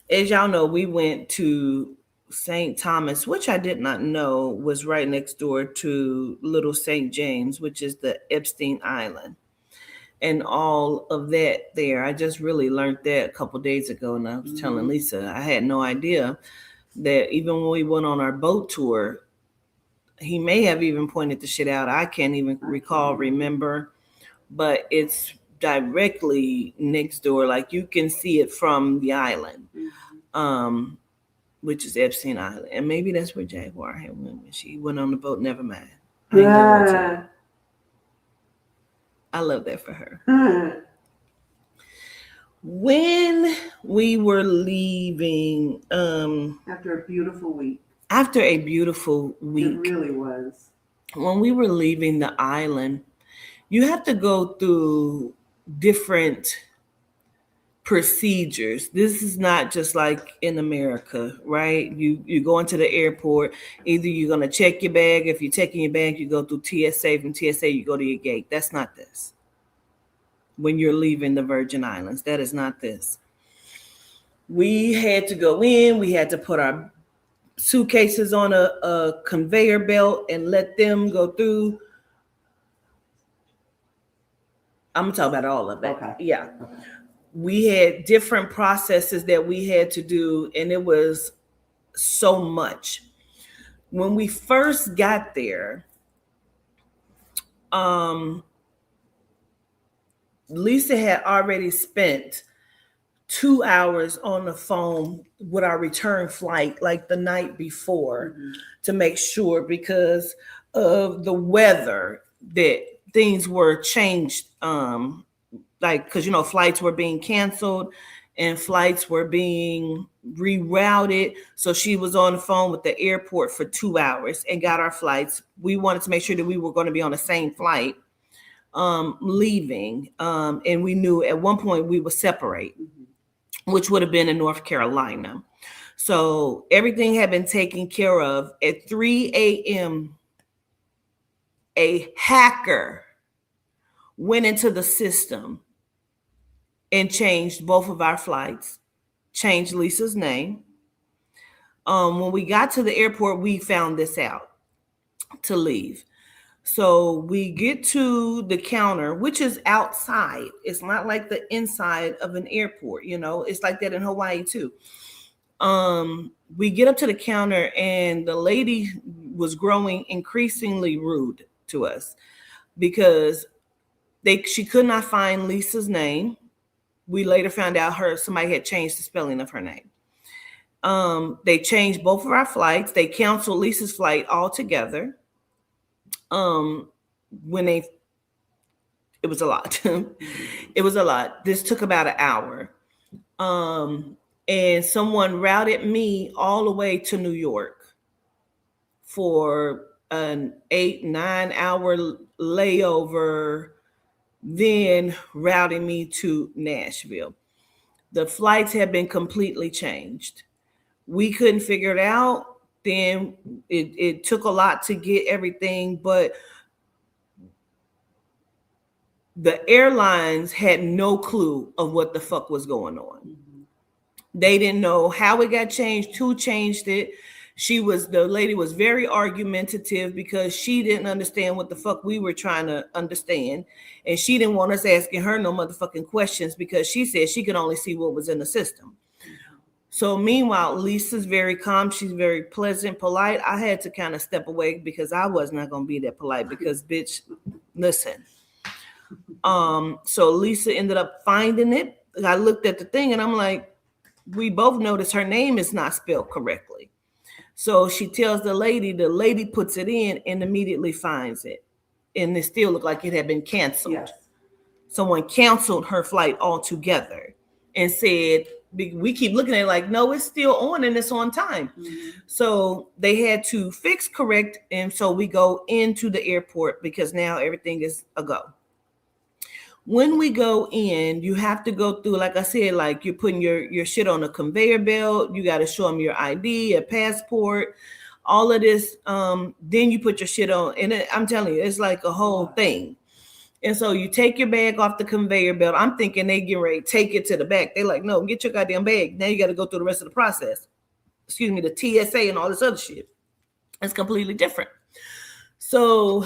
As y'all know, we went to St. Thomas, which I did not know was right next door to Little St. James, which is the Epstein Island. And all of that there. I just really learned that a couple days ago, and I was telling Lisa, I had no idea that even when we went on our boat tour, he may have even pointed the shit out. I can't even remember, but it's directly next door. Like you can see it from the island. which is Epstein Island. And maybe that's where Jaguar had went when she went on the boat. Never mind. I ain't going to it. I love that for her. When we were leaving, After a beautiful week. It really was. When we were leaving the island, you have to go through different procedures. This is not just like in America, right? You go into the airport, either you're going to check your bag. If you're checking your bag, you go through TSA. From TSA, you go to your gate. That's not this. When you're leaving the Virgin Islands, that is not this. We had to go in, we had to put our suitcases on a conveyor belt and let them go through. I'm gonna talk about all of that. Okay. Yeah. We had different processes that we had to do, and it was so much. When we first got there, Lisa had already spent 2 hours on the phone with our return flight, like the night before, to make sure, because of the weather, that things were changed. Because, flights were being canceled and flights were being rerouted. So she was on the phone with the airport for 2 hours and got our flights. We wanted to make sure that we were going to be on the same flight leaving. And we knew at one point we would separate, which would have been in North Carolina. So everything had been taken care of. At 3 a.m., a hacker went into the system and changed both of our flights, changed Lisa's name. When we got to the airport, we found this out to leave. So we get to the counter, which is outside. It's not like the inside of an airport, it's like that in Hawaii too. We get up to the counter and the lady was growing increasingly rude to us because she could not find Lisa's name. We later found out somebody had changed the spelling of her name. They changed both of our flights. They canceled Lisa's flight altogether. It was a lot. It was a lot. This took about an hour. And someone routed me all the way to New York for an 8-9 hour layover, then routing me to Nashville. The flights had been completely changed. We couldn't figure it out. Then it took a lot to get everything, but the airlines had no clue of what the fuck was going on. They didn't know how it got changed, who changed it. The lady was very argumentative because she didn't understand what the fuck we were trying to understand. And she didn't want us asking her no motherfucking questions because she said she could only see what was in the system. So meanwhile, Lisa's very calm. She's very pleasant, polite. I had to kind of step away because I was not going to be that polite because, bitch, listen. So Lisa ended up finding it. I looked at the thing and I'm like, we both noticed her name is not spelled correctly. So she tells the lady puts it in and immediately finds it. And it still looked like it had been canceled. Yes. Someone canceled her flight altogether and said, we keep looking at it like, no, it's still on and it's on time. So they had to fix correct. And so we go into the airport because now everything is a go. When we go in, you have to go through, like I said, like you're putting your shit on a conveyor belt. You got to show them your ID, a passport, all of this. Then you put your shit on. And I'm telling you, it's like a whole thing. And so you take your bag off the conveyor belt. I'm thinking they get ready to take it to the back. They're like, no, get your goddamn bag. Now you got to go through the rest of the process. Excuse me, the TSA and all this other shit. It's completely different. So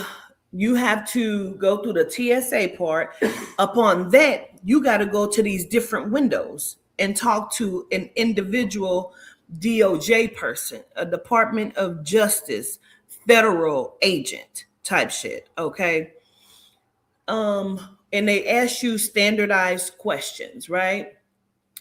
you have to go through the TSA part. Upon that, you got to go to these different windows and talk to an individual DOJ person, a Department of Justice, federal agent type shit, okay? And they ask you standardized questions, right?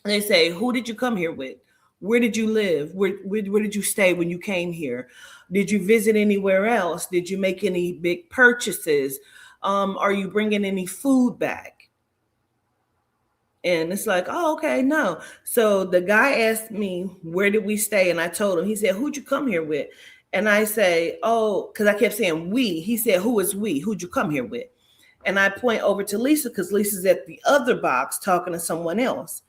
They say, who did you come here with? Where did you live? Where did you stay when you came here? Did you visit anywhere else? Did you make any big purchases? Are you bringing any food back? And it's like, oh, okay, no. So the guy asked me, where did we stay? And I told him, he said, who'd you come here with? And I say, oh, because I kept saying we. He said, who is we? Who'd you come here with? And I point over to Lisa because Lisa's at the other box talking to someone else.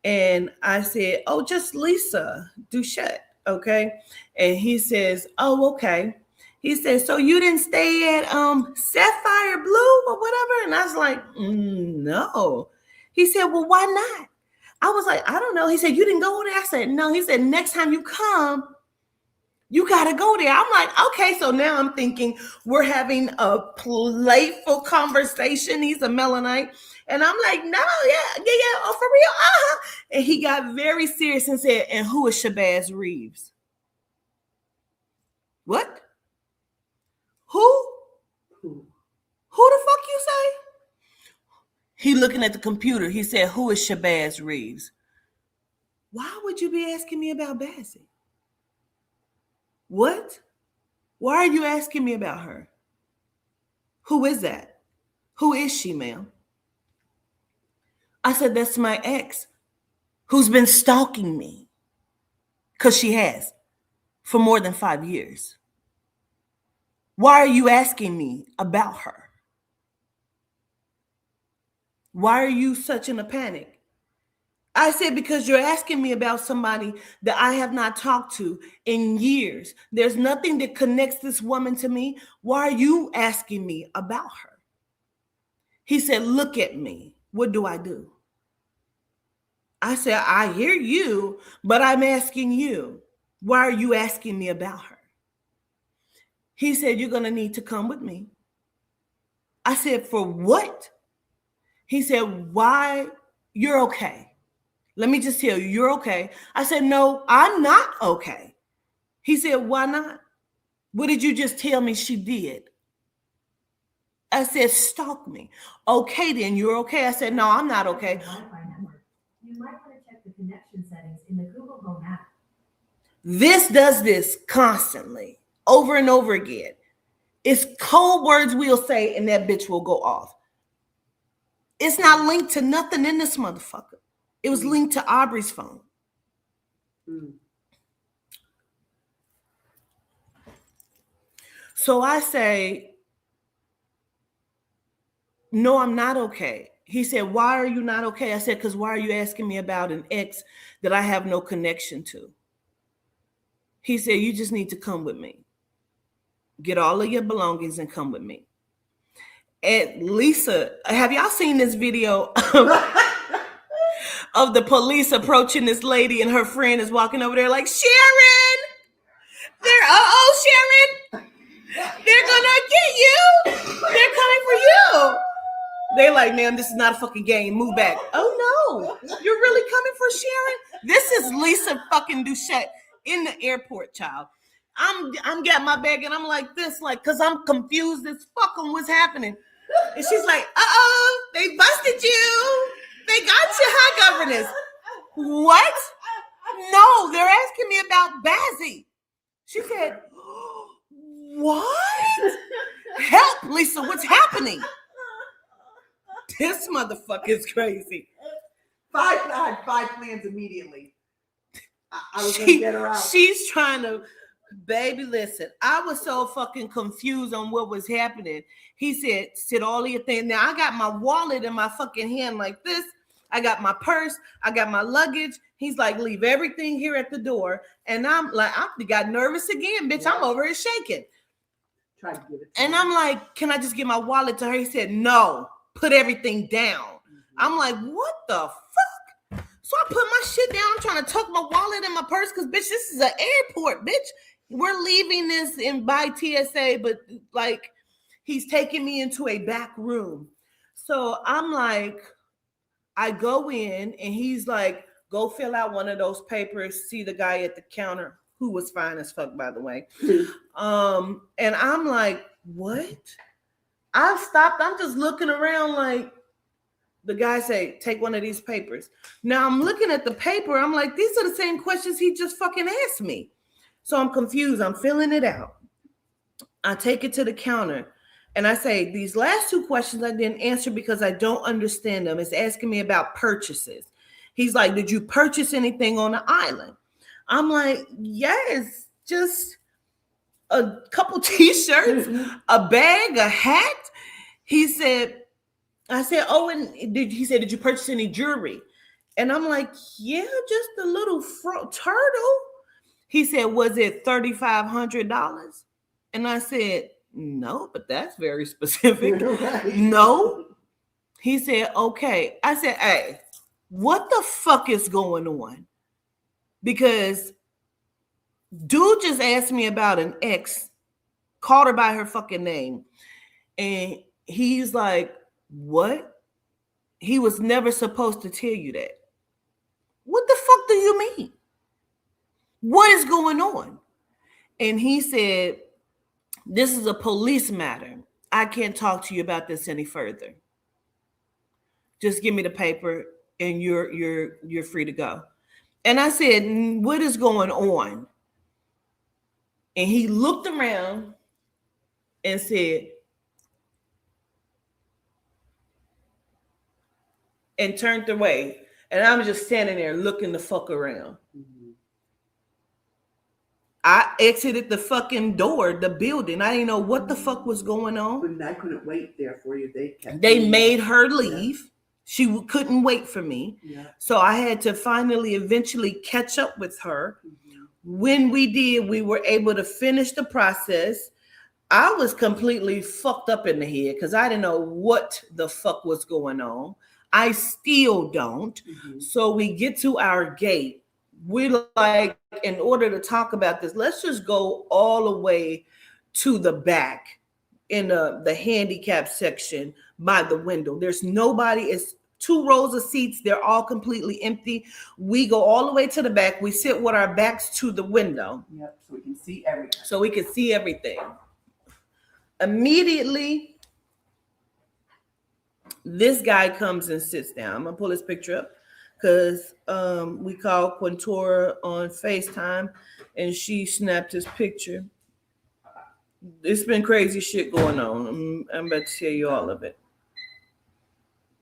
And I said, oh, just Lisa Duchette, okay? And he says, oh, okay. He says, so you didn't stay at Sapphire Blue or whatever? And I was like, no. He said, well, why not? I was like, I don't know. He said, you didn't go there? I said, no. He said, next time you come, you got to go there. I'm like, okay. So now I'm thinking we're having a playful conversation. He's a Melanite. And I'm like, no, yeah, oh, for real, And he got very serious and said, and who is Shabazz Reeves? What? Who? Who the fuck you say? He looking at the computer. He said, who is Shabazz Reeves? Why would you be asking me about Bazzi? What? Why are you asking me about her? Who is that? Who is she, ma'am? I said, that's my ex who's been stalking me. Because she has for more than 5 years. Why are you asking me about her? Why are you such in a panic? I said, because you're asking me about somebody that I have not talked to in years. There's nothing that connects this woman to me. Why are you asking me about her? He said, look at me. What do I do? I said, I hear you, but I'm asking you. Why are you asking me about her? He said, you're going to need to come with me. I said, for what? He said, why? You're okay. Let me just tell you, you're okay. I said, no, I'm not okay. He said, why not? What did you just tell me she did? I said, stalk me. Okay, then you're okay. I said, no, I'm not okay. You might want to check the connection settings in the Google Home app. This does this constantly, over and over again. It's code words we'll say, and that bitch will go off. It's not linked to nothing in this motherfucker. It was linked to Aubrey's phone. So I say, no, I'm not okay. He said, why are you not okay? I said, because why are you asking me about an ex that I have no connection to? He said, you just need to come with me. Get all of your belongings and come with me. And Lisa, have y'all seen this video of the police approaching this lady and her friend is walking over there like, Sharon, Sharon, they're gonna get you. They're coming for you. They're like, ma'am, this is not a fucking game. Move back. Oh no, you're really coming for Sharon? This is Lisa fucking Duchette in the airport, child. I'm getting my bag and I'm like this, like, cause I'm confused as fuck on what's happening. And she's like, they busted you. They got you, high governess. What? No, they're asking me about Bazzi. She said, what? Help, Lisa, what's happening? This motherfucker is crazy. I had 5 plans immedially. I was going to get her out. She's trying to, baby, listen, I was so fucking confused on what was happening. He said, sit all of your things. Now I got my wallet in my fucking hand like this. I got my purse. I got my luggage. He's like, leave everything here at the door. And I'm like, I got nervous again, bitch. I'm over here shaking. Try to give it and I'm like, can I just give my wallet to her? He said, no, put everything down. I'm like, what the fuck? So I put my shit down. I'm trying to tuck my wallet in my purse because, bitch, this is an airport, bitch. We're leaving this by TSA, but like he's taking me into a back room. So I'm like, I go in and he's like, go fill out one of those papers. See the guy at the counter who was fine as fuck, by the way. And I'm like, what? I stopped. I'm just looking around like, the guy say, take one of these papers. Now I'm looking at the paper. I'm like, these are the same questions he just fucking asked me. So I'm confused. I'm filling it out. I take it to the counter and I say, these last two questions I didn't answer because I don't understand them. It's asking me about purchases. He's like, did you purchase anything on the island? I'm like, yes, just a couple t-shirts, a bag, a hat. I said, oh, and he said, did you purchase any jewelry? And I'm like, yeah, just a little turtle. He said, was it $3,500? And I said, no, but that's very specific. Right. No. He said, okay. I said, hey, what the fuck is going on? Because dude just asked me about an ex, called her by her fucking name. And he's like, what? He was never supposed to tell you that. What the fuck do you mean? What is going on? And he said, this is a police matter. I can't talk to you about this any further. Just give me the paper and you're free to go. And I said, what is going on? And he looked around and said, and turned away. And I'm just standing there looking the fuck around. Mhm. I exited the fucking door, the building. I didn't know what the fuck was going on. But I couldn't wait there for you. They made her leave. She couldn't wait for me. Yeah. So I had to finally eventually catch up with her. Mhm. When we did, we were able to finish the process. I was completely fucked up in the head because I didn't know what the fuck was going on. I still don't. Mhm. So we get to our gate. We're like, in order to talk about this, let's just go all the way to the back in the handicap section by the window. There's nobody. It's 2 rows of seats. They're all completely empty. We go all the way to the back. We sit with our backs to the window Yep. So we can see everything. so we can see everything. Immediately, this guy comes and sits down. I'm gonna pull his picture up because we called Quintora on FaceTime and she snapped his picture. It's been crazy shit going on. I'm about to tell you all of it.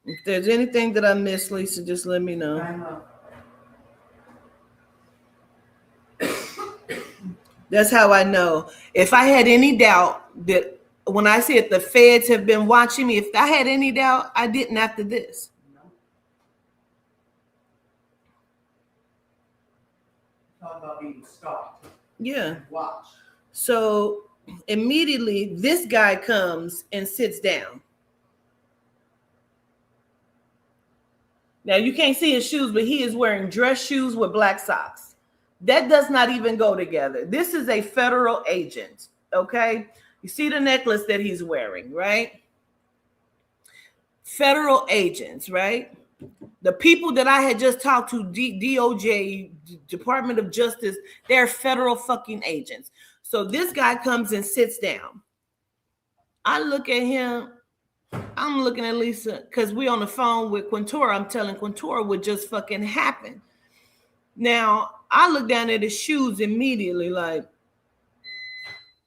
If there's anything that I missed, Lisa, just let me know. I know. That's how I know. If I had any doubt that when I said the feds have been watching me, if I had any doubt, I didn't after this. No. Talk about being stalked. Yeah. Watch. So immediately this guy comes and sits down. Now you can't see his shoes, but he is wearing dress shoes with black socks. That does not even go together. This is a federal agent, okay? You see the necklace that he's wearing, right? Federal agents, right? The people that I had just talked to, DOJ, Department of Justice, they're federal fucking agents. So this guy comes and sits down. I look at him. I'm looking at Lisa because we on the phone with Quintora. I'm telling Quintora what just fucking happened. Now, I look down at his shoes immediately like,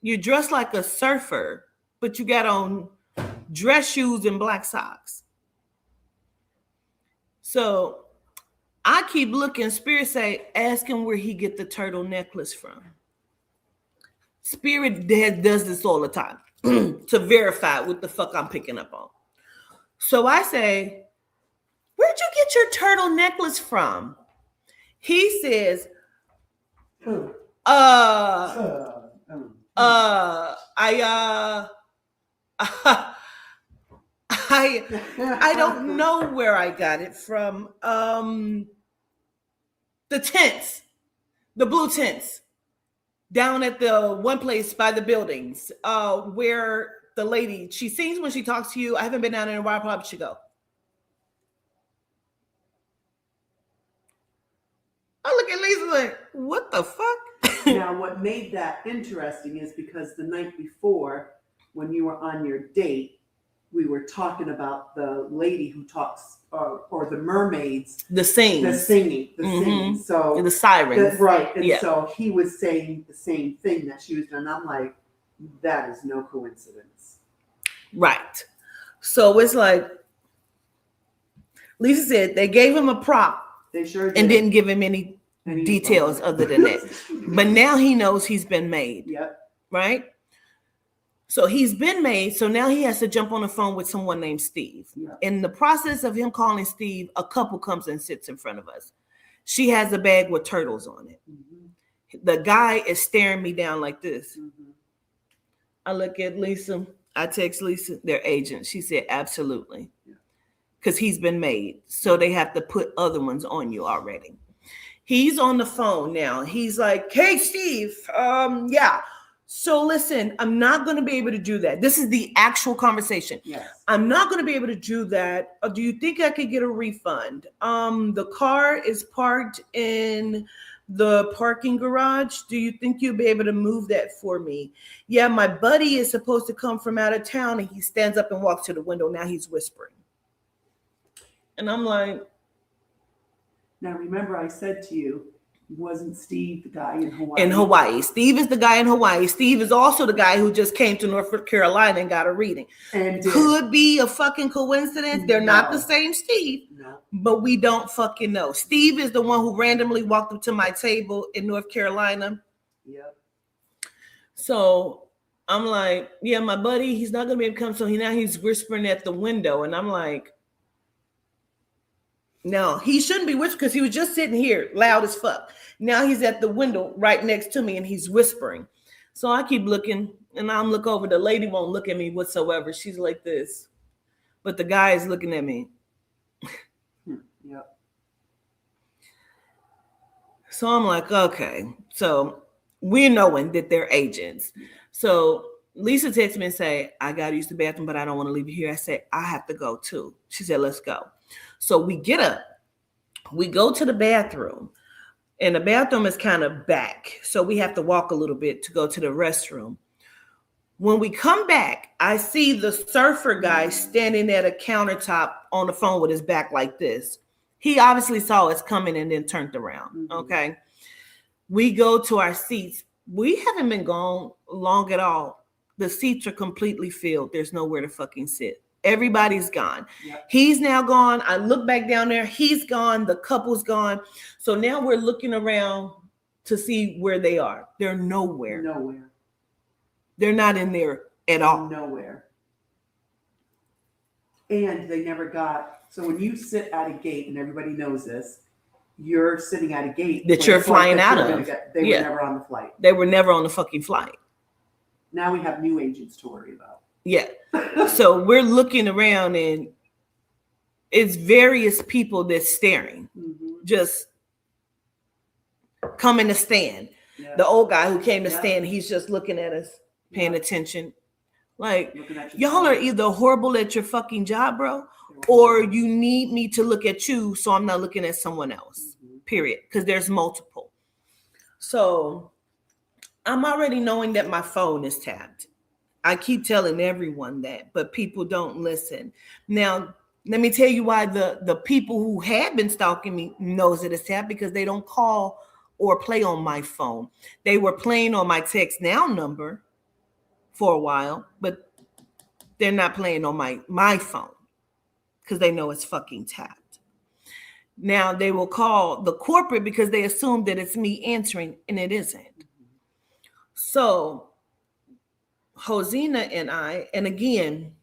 you're dressed like a surfer, but you got on dress shoes and black socks. So I keep looking. Spirit say, ask him where he get the turtle necklace from. Spirit does this all the time to verify what the fuck I'm picking up on. So I say, where'd you get your turtle necklace from? He says, I don't know where I got it from. The tents, the blue tents down at the one place by the buildings, where the lady, she sings when she talks to you. I haven't been down there in a while, probably should go. I look at Lisa like, what the fuck? Now, what made that interesting is because the night before, when you were on your date, we were talking about the lady who talks or the mermaids, The scenes, the singing. Mhm. So the sirens. right, and Yeah. so he was saying the same thing that she was doing. I'm like, that is no coincidence. Right. So it's like Lisa said they gave him a prop They sure did. and didn't give him any details other than that. But now he knows he's been made, Yep. right? So he's been made. So now he has to jump on the phone with someone named Steve. Yeah. In the process of him calling Steve, a couple comes and sits in front of us. She has a bag with turtles on it. Mhm. The guy is staring me down like this. Mhm. I look at Lisa. I text Lisa, their agent. She said, absolutely. Yeah. Because he's been made. So they have to put other ones on you already. He's on the phone now. He's like, hey, Steve. Yeah. So listen, I'm not going to be able to do that. This is the actual conversation. Yes. I'm not going to be able to do that. Do you think I could get a refund? The car is parked in the parking garage. Do you think you'll be able to move that for me? Yeah, my buddy is supposed to come from out of town, and he stands up and walks to the window. Now he's whispering. And I'm like, Now remember, I said to you, wasn't Steve the guy in Hawaii? in Hawaii. Steve is the guy in Hawaii. Steve is also the guy who just came to North Carolina and got a reading. And Could be a fucking coincidence. They're not No. the same Steve, no. but we don't fucking know. Steve is the one who randomly walked up to my table in North Carolina. Yep. So I'm like, yeah, my buddy, he's not gonna be able to come. So he's whispering at the window, and I'm like, no, he shouldn't be whispering because he was just sitting here loud as fuck. Now he's at the window right next to me and he's whispering. So I keep looking and I'm look over. The lady won't look at me whatsoever. She's like this. But the guy is looking at me. Yep. So I'm like, okay. So we're knowing that they're agents. So Lisa texts me and say, I got to use the bathroom, but I don't want to leave you here. I said, I have to go too. She said, let's go. So we get up, we go to the bathroom, and the bathroom is kind of back. So we have to walk a little bit to go to the restroom. When we come back, I see the surfer guy standing at a countertop on the phone with his back like this. He obviously saw us coming and then turned around. Mhm. Okay. We go to our seats. We haven't been gone long at all. The seats are completely filled. There's nowhere to fucking sit. Everybody's gone. Yep. He's now gone. I look back down there. He's gone. The couple's gone. So now we're looking around to see where they are. They're nowhere. Nowhere. They're not in there at all. Nowhere. And they never got, so when you sit at a gate, and everybody knows this, you're sitting at a gate That for you're the flight flying that out you're of. gonna get. They Yeah. were never on the flight. They were never on the fucking flight. Now we have new agents to worry about. Yeah. So we're looking around and it's various people that's staring, Mhm. just coming to stand. Yeah. The old guy who came to Yeah. stand, he's just looking at us, paying attention. Like, Looking at your y'all are phone. either horrible at your fucking job, bro, They were or horrible. you need me to look at you so I'm not looking at someone else, Mhm. period. Because there's multiple. So I'm already knowing that my phone is tapped. I keep telling everyone that, but people don't listen. Now, let me tell you why the people who have been stalking me knows that it's tapped, because they don't call or play on my phone. They were playing on my text now number for a while, but they're not playing on my phone because they know it's fucking tapped. Now they will call the corporate because they assume that it's me answering, and it isn't. So Hosina and I, and again,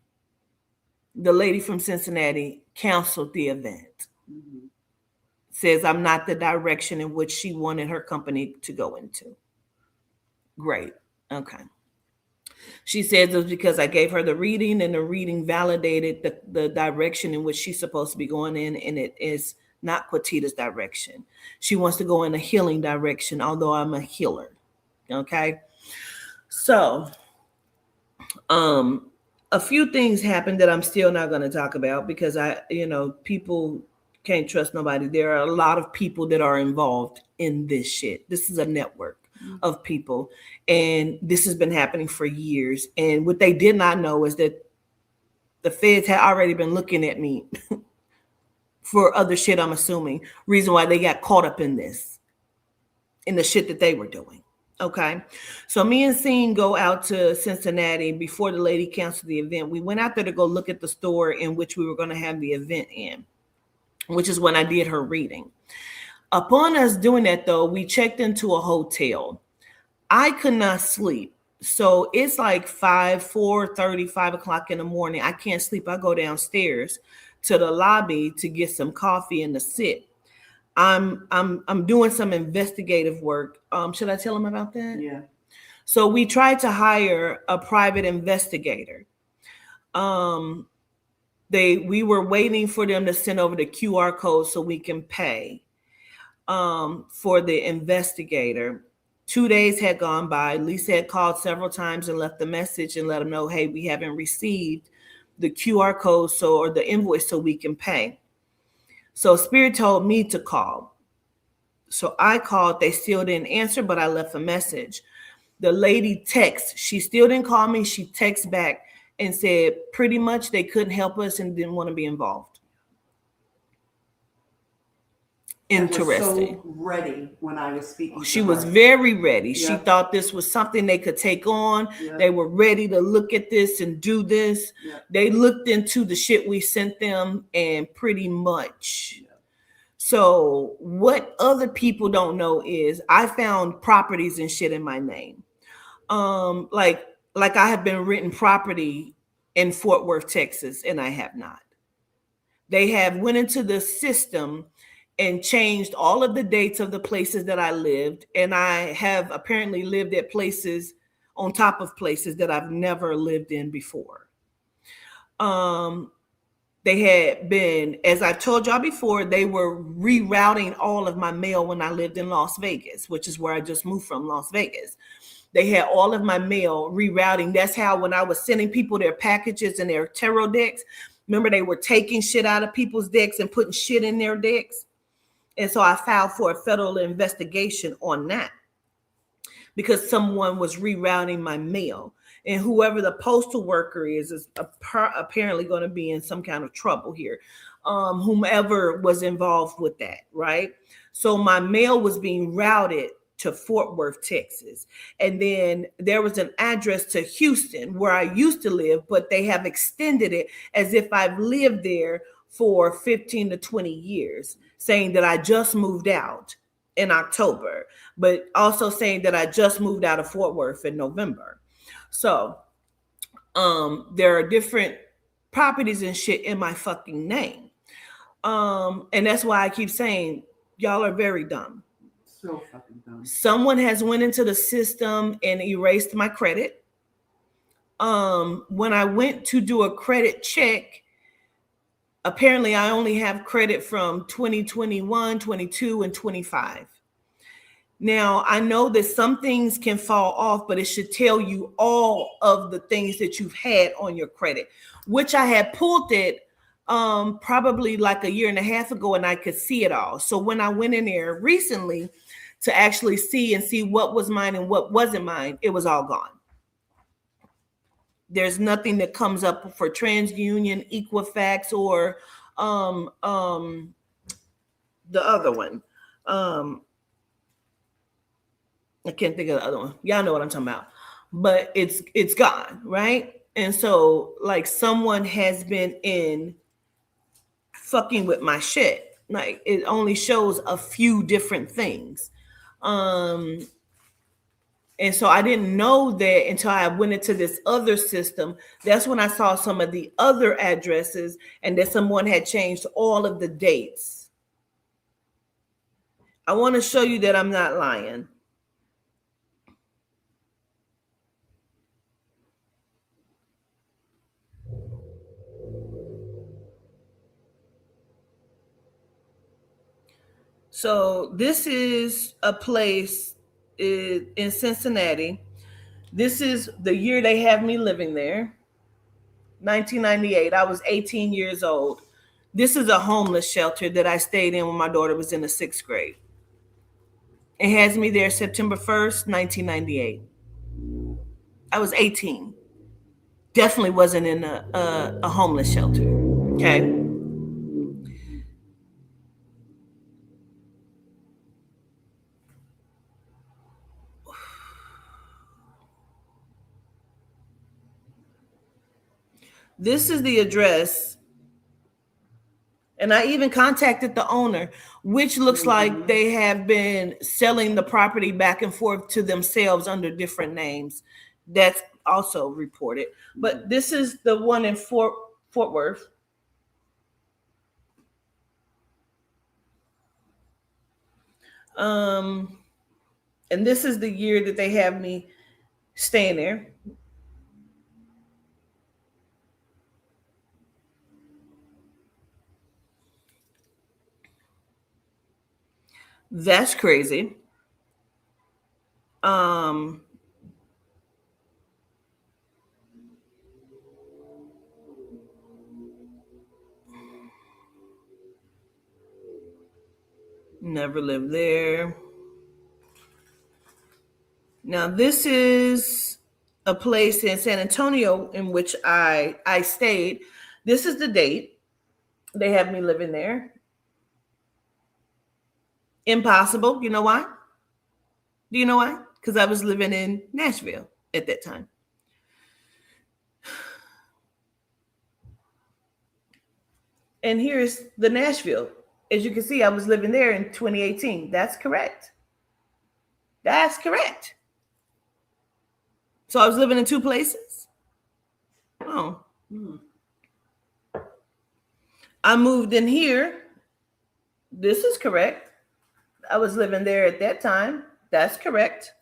the lady from Cincinnati canceled the event. Mhm. Says I'm not the direction in which she wanted her company to go into. Great. Okay. She says it was because I gave her the reading, and the reading validated the direction in which she's supposed to be going in, and it is not Quatita's direction. She wants to go in a healing direction, although I'm a healer. Okay. So a few things happened that I'm still not going to talk about because people can't trust nobody. There are a lot of people that are involved in this shit. This is a network of people, and this has been happening for years. And what they did not know is that the feds had already been looking at me for other shit, I'm assuming. Reason why they got caught up in this, in the shit that they were doing. Okay. So me and Scene go out to Cincinnati before the lady canceled the event. We went out there to go look at the store in which we were going to have the event in, which is when I did her reading. Upon us doing that, though, we checked into a hotel. I could not sleep. So it's like 4:30, 5 o'clock in the morning. I can't sleep. I go downstairs to the lobby to get some coffee and to sit. I'm doing some investigative work. Should I tell them about that? Yeah. So we tried to hire a private investigator. We were waiting for them to send over the QR code so we can pay for the investigator. 2 days had gone by. Lisa had called several times and left a message and let them know, hey, we haven't received the QR code or the invoice so we can pay. So Spirit told me to call. So I called. They still didn't answer, but I left a message. The lady texts. She still didn't call me. She texted back and said pretty much they couldn't help us and didn't want to be involved. Interesting. Was so ready when I was speaking. She was very ready. Yeah. She thought this was something they could take on. Yeah. They were ready to look at this and do this. Yeah. They looked into the shit we sent them and pretty much. Yeah. So what other people don't know is I found properties and shit in my name. Like I have been written property in Fort Worth, Texas, and I have not. They have went into the system and changed all of the dates of the places that I lived. And I have apparently lived at places on top of places that I've never lived in before. They had been, as I've told y'all before, they were rerouting all of my mail when I lived in Las Vegas, which is where I just moved from, Las Vegas. They had all of my mail rerouting. That's how when I was sending people their packages and their tarot decks, remember they were taking shit out of people's decks and putting shit in their decks? And so I filed for a federal investigation on that because someone was rerouting my mail. And whoever the postal worker is apparently going to be in some kind of trouble here. Whomever was involved with that, right? So my mail was being routed to Fort Worth, Texas. And then there was an address to Houston where I used to live, but they have extended it as if I've lived there for 15 to 20 years, saying that I just moved out in October, but also saying that I just moved out of Fort Worth in November. So there are different properties and shit in my fucking name. And that's why I keep saying y'all are very dumb. So fucking dumb. Someone has went into the system and erased my credit. When I went to do a credit check, apparently I only have credit from 2021, 22, and 25. Now, I know that some things can fall off, but it should tell you all of the things that you've had on your credit, which I had pulled it probably like a year and a half ago, and I could see it all. So when I went in there recently to actually see what was mine and what wasn't mine, it was all gone. There's nothing that comes up for TransUnion, Equifax, or the other one. I can't think of the other one. Y'all know what I'm talking about. But it's gone, right? And so like someone has been in fucking with my shit. Like it only shows a few different things. And so I didn't know that until I went into this other system. That's when I saw some of the other addresses and that someone had changed all of the dates. I want to show you that I'm not lying. So this is a place in Cincinnati. This is the year they have me living there. 1998. I was 18 years old. This is a homeless shelter that I stayed in when my daughter was in the 6th grade. It has me there September 1st, 1998. I was 18. Definitely wasn't in a homeless shelter. Okay. This is the address. And I even contacted the owner, which looks like they have been selling the property back and forth to themselves under different names. That's also reported. But this is the one in Fort Worth. And this is the year that they have me staying there. That's crazy. Never lived there. Now this is a place in San Antonio in which I stayed. This is the date. They have me living there. Impossible. You know why? Do you know why? Because I was living in Nashville at that time. And here's the Nashville. As you can see, I was living there in 2018. That's correct. That's correct. So I was living in two places. Oh. I moved in here. This is correct. I was living there at that time. That's correct.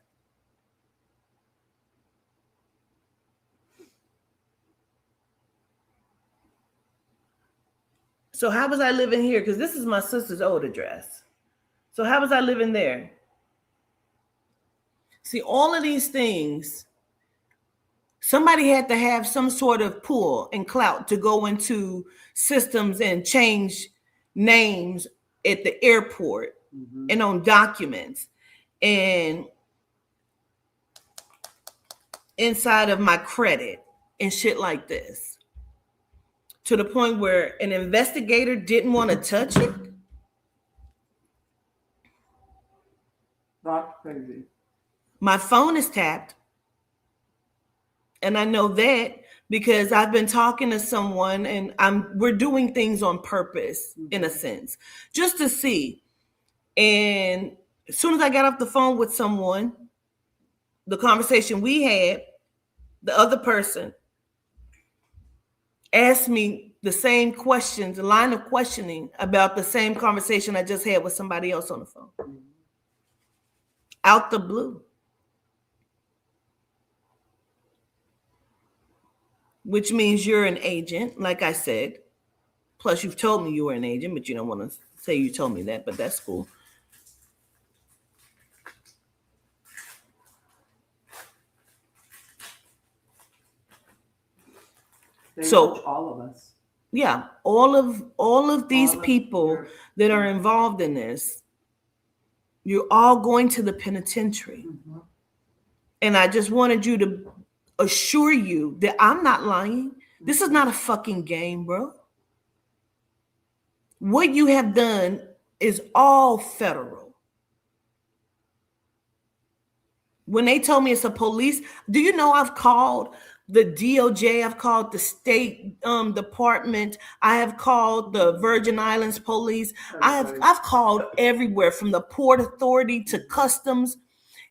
So how was I living here? Because this is my sister's old address. So how was I living there? See, all of these things, somebody had to have some sort of pull and clout to go into systems and change names at the airport and on documents and inside of my credit and shit like this. To the point where an investigator didn't want to touch it. That's crazy. My phone is tapped. And I know that because I've been talking to someone and we're doing things on purpose in a sense, just to see. And as soon as I got off the phone with someone, the conversation we had, the other person asked me the same questions, a line of questioning about the same conversation I just had with somebody else on the phone. Out the blue. Which means you're an agent, like I said. Plus, you've told me you were an agent, but you don't want to say you told me that, but that's cool. They So- watch all of us. Yeah, all of these All of people your- that are involved in this, you're all going to the penitentiary. And I just wanted you to assure you that I'm not lying. This is not a fucking game, bro. What you have done is all federal. When they told me it's a police, do you know I've called the DOJ, I've called the State Department, I have called the Virgin Islands Police, I've called everywhere from the Port Authority to Customs,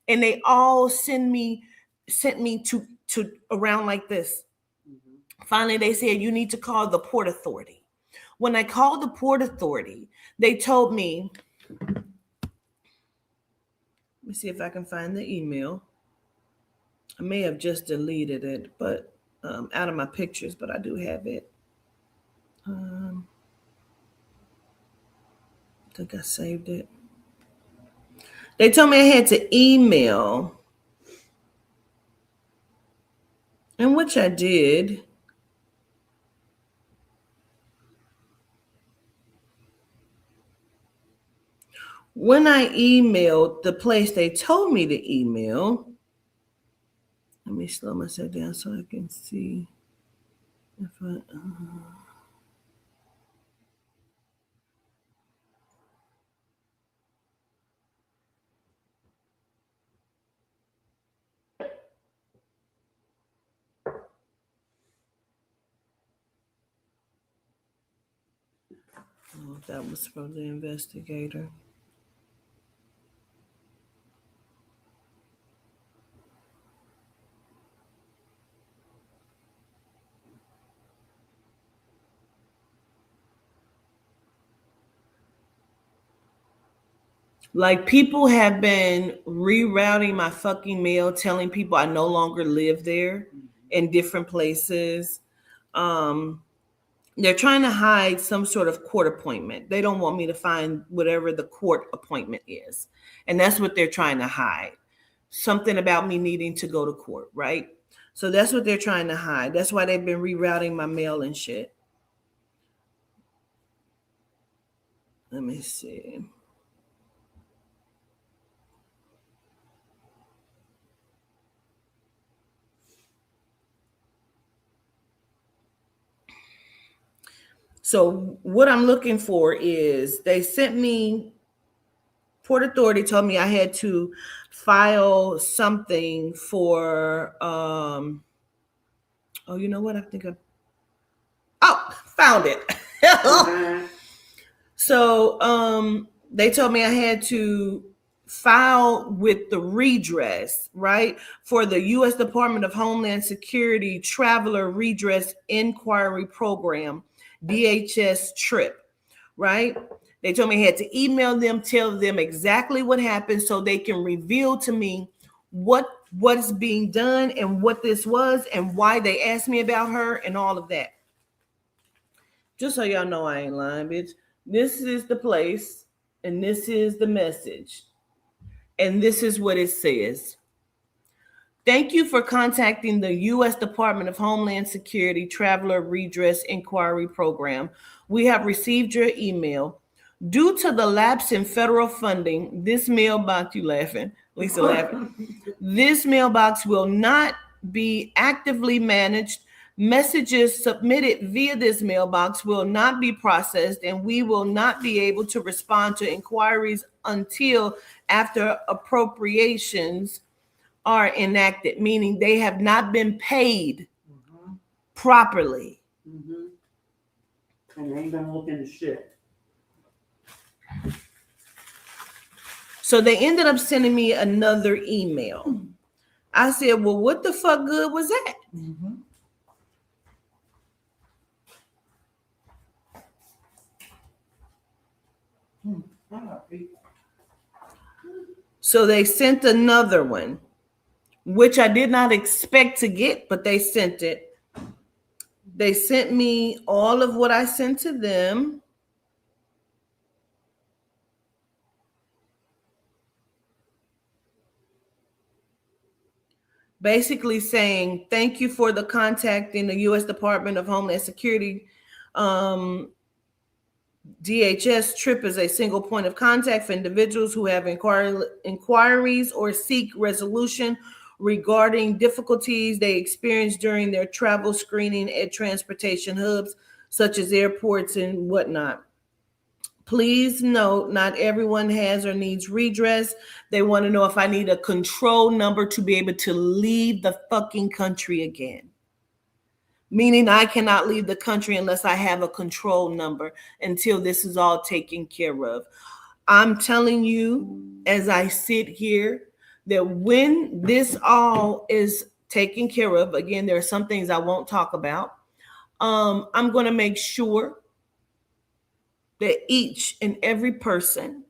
and they all sent me to around like this. Finally, they said you need to call the Port Authority. When I called the Port Authority, they told me, let me see if I can find the email. I may have just deleted it, but out of my pictures, but I do have it. I think I saved it. They told me I had to email, and which I did. When I emailed the place they told me to email, let me slow myself down so I can see if I. Oh, that was from the investigator. Like, people have been rerouting my fucking mail, telling people I no longer live there in different places. They're trying to hide some sort of court appointment. They don't want me to find whatever the court appointment is. And that's what they're trying to hide. Something about me needing to go to court, right? So that's what they're trying to hide. That's why they've been rerouting my mail and shit. Let me see. So what I'm looking for is, they sent me, Port Authority told me I had to file something for, oh, you know what? I think found it. So they told me I had to file with the redress, right, for the U.S. Department of Homeland Security Traveler Redress Inquiry Program, DHS TRIP, right? They told me I had to email them, tell them exactly what happened so they can reveal to me what's being done and what this was and why they asked me about her and all of that. Just so y'all know I ain't lying, bitch. This is the place and this is the message. And this is what it says. Thank you for contacting the U.S. Department of Homeland Security Traveler Redress Inquiry Program. We have received your email. Due to the lapse in federal funding, this mailbox, you laughing, Lisa laughing, this mailbox will not be actively managed. Messages submitted via this mailbox will not be processed, and we will not be able to respond to inquiries until after appropriations are enacted, meaning they have not been paid properly. And they ain't been looking at shit. So they ended up sending me another email. I said, well, what the fuck good was that? So they sent another one, which I did not expect to get, but they sent it. They sent me all of what I sent to them. Basically saying, thank you for the contact in the U.S. Department of Homeland Security. DHS TRIP is a single point of contact for individuals who have inquiries or seek resolution regarding difficulties they experience during their travel screening at transportation hubs, such as airports and whatnot. Please note, not everyone has or needs redress. They want to know if I need a control number to be able to leave the fucking country again. Meaning I cannot leave the country unless I have a control number until this is all taken care of. I'm telling you, as I sit here, that when this all is taken care of, again, there are some things I won't talk about. I'm going to make sure that each and every person,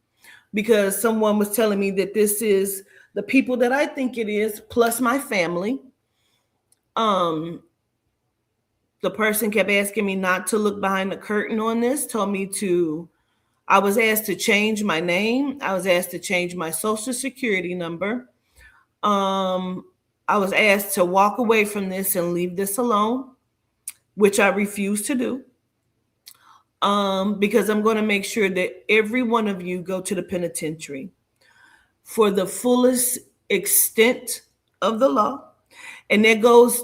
because someone was telling me that this is the people that I think it is, plus my family. The person kept asking me not to look behind the curtain on this, told me I was asked to change my name. I was asked to change my social security number. I was asked to walk away from this and leave this alone, which I refuse to do. Because I'm going to make sure that every one of you go to the penitentiary for the fullest extent of the law. And that goes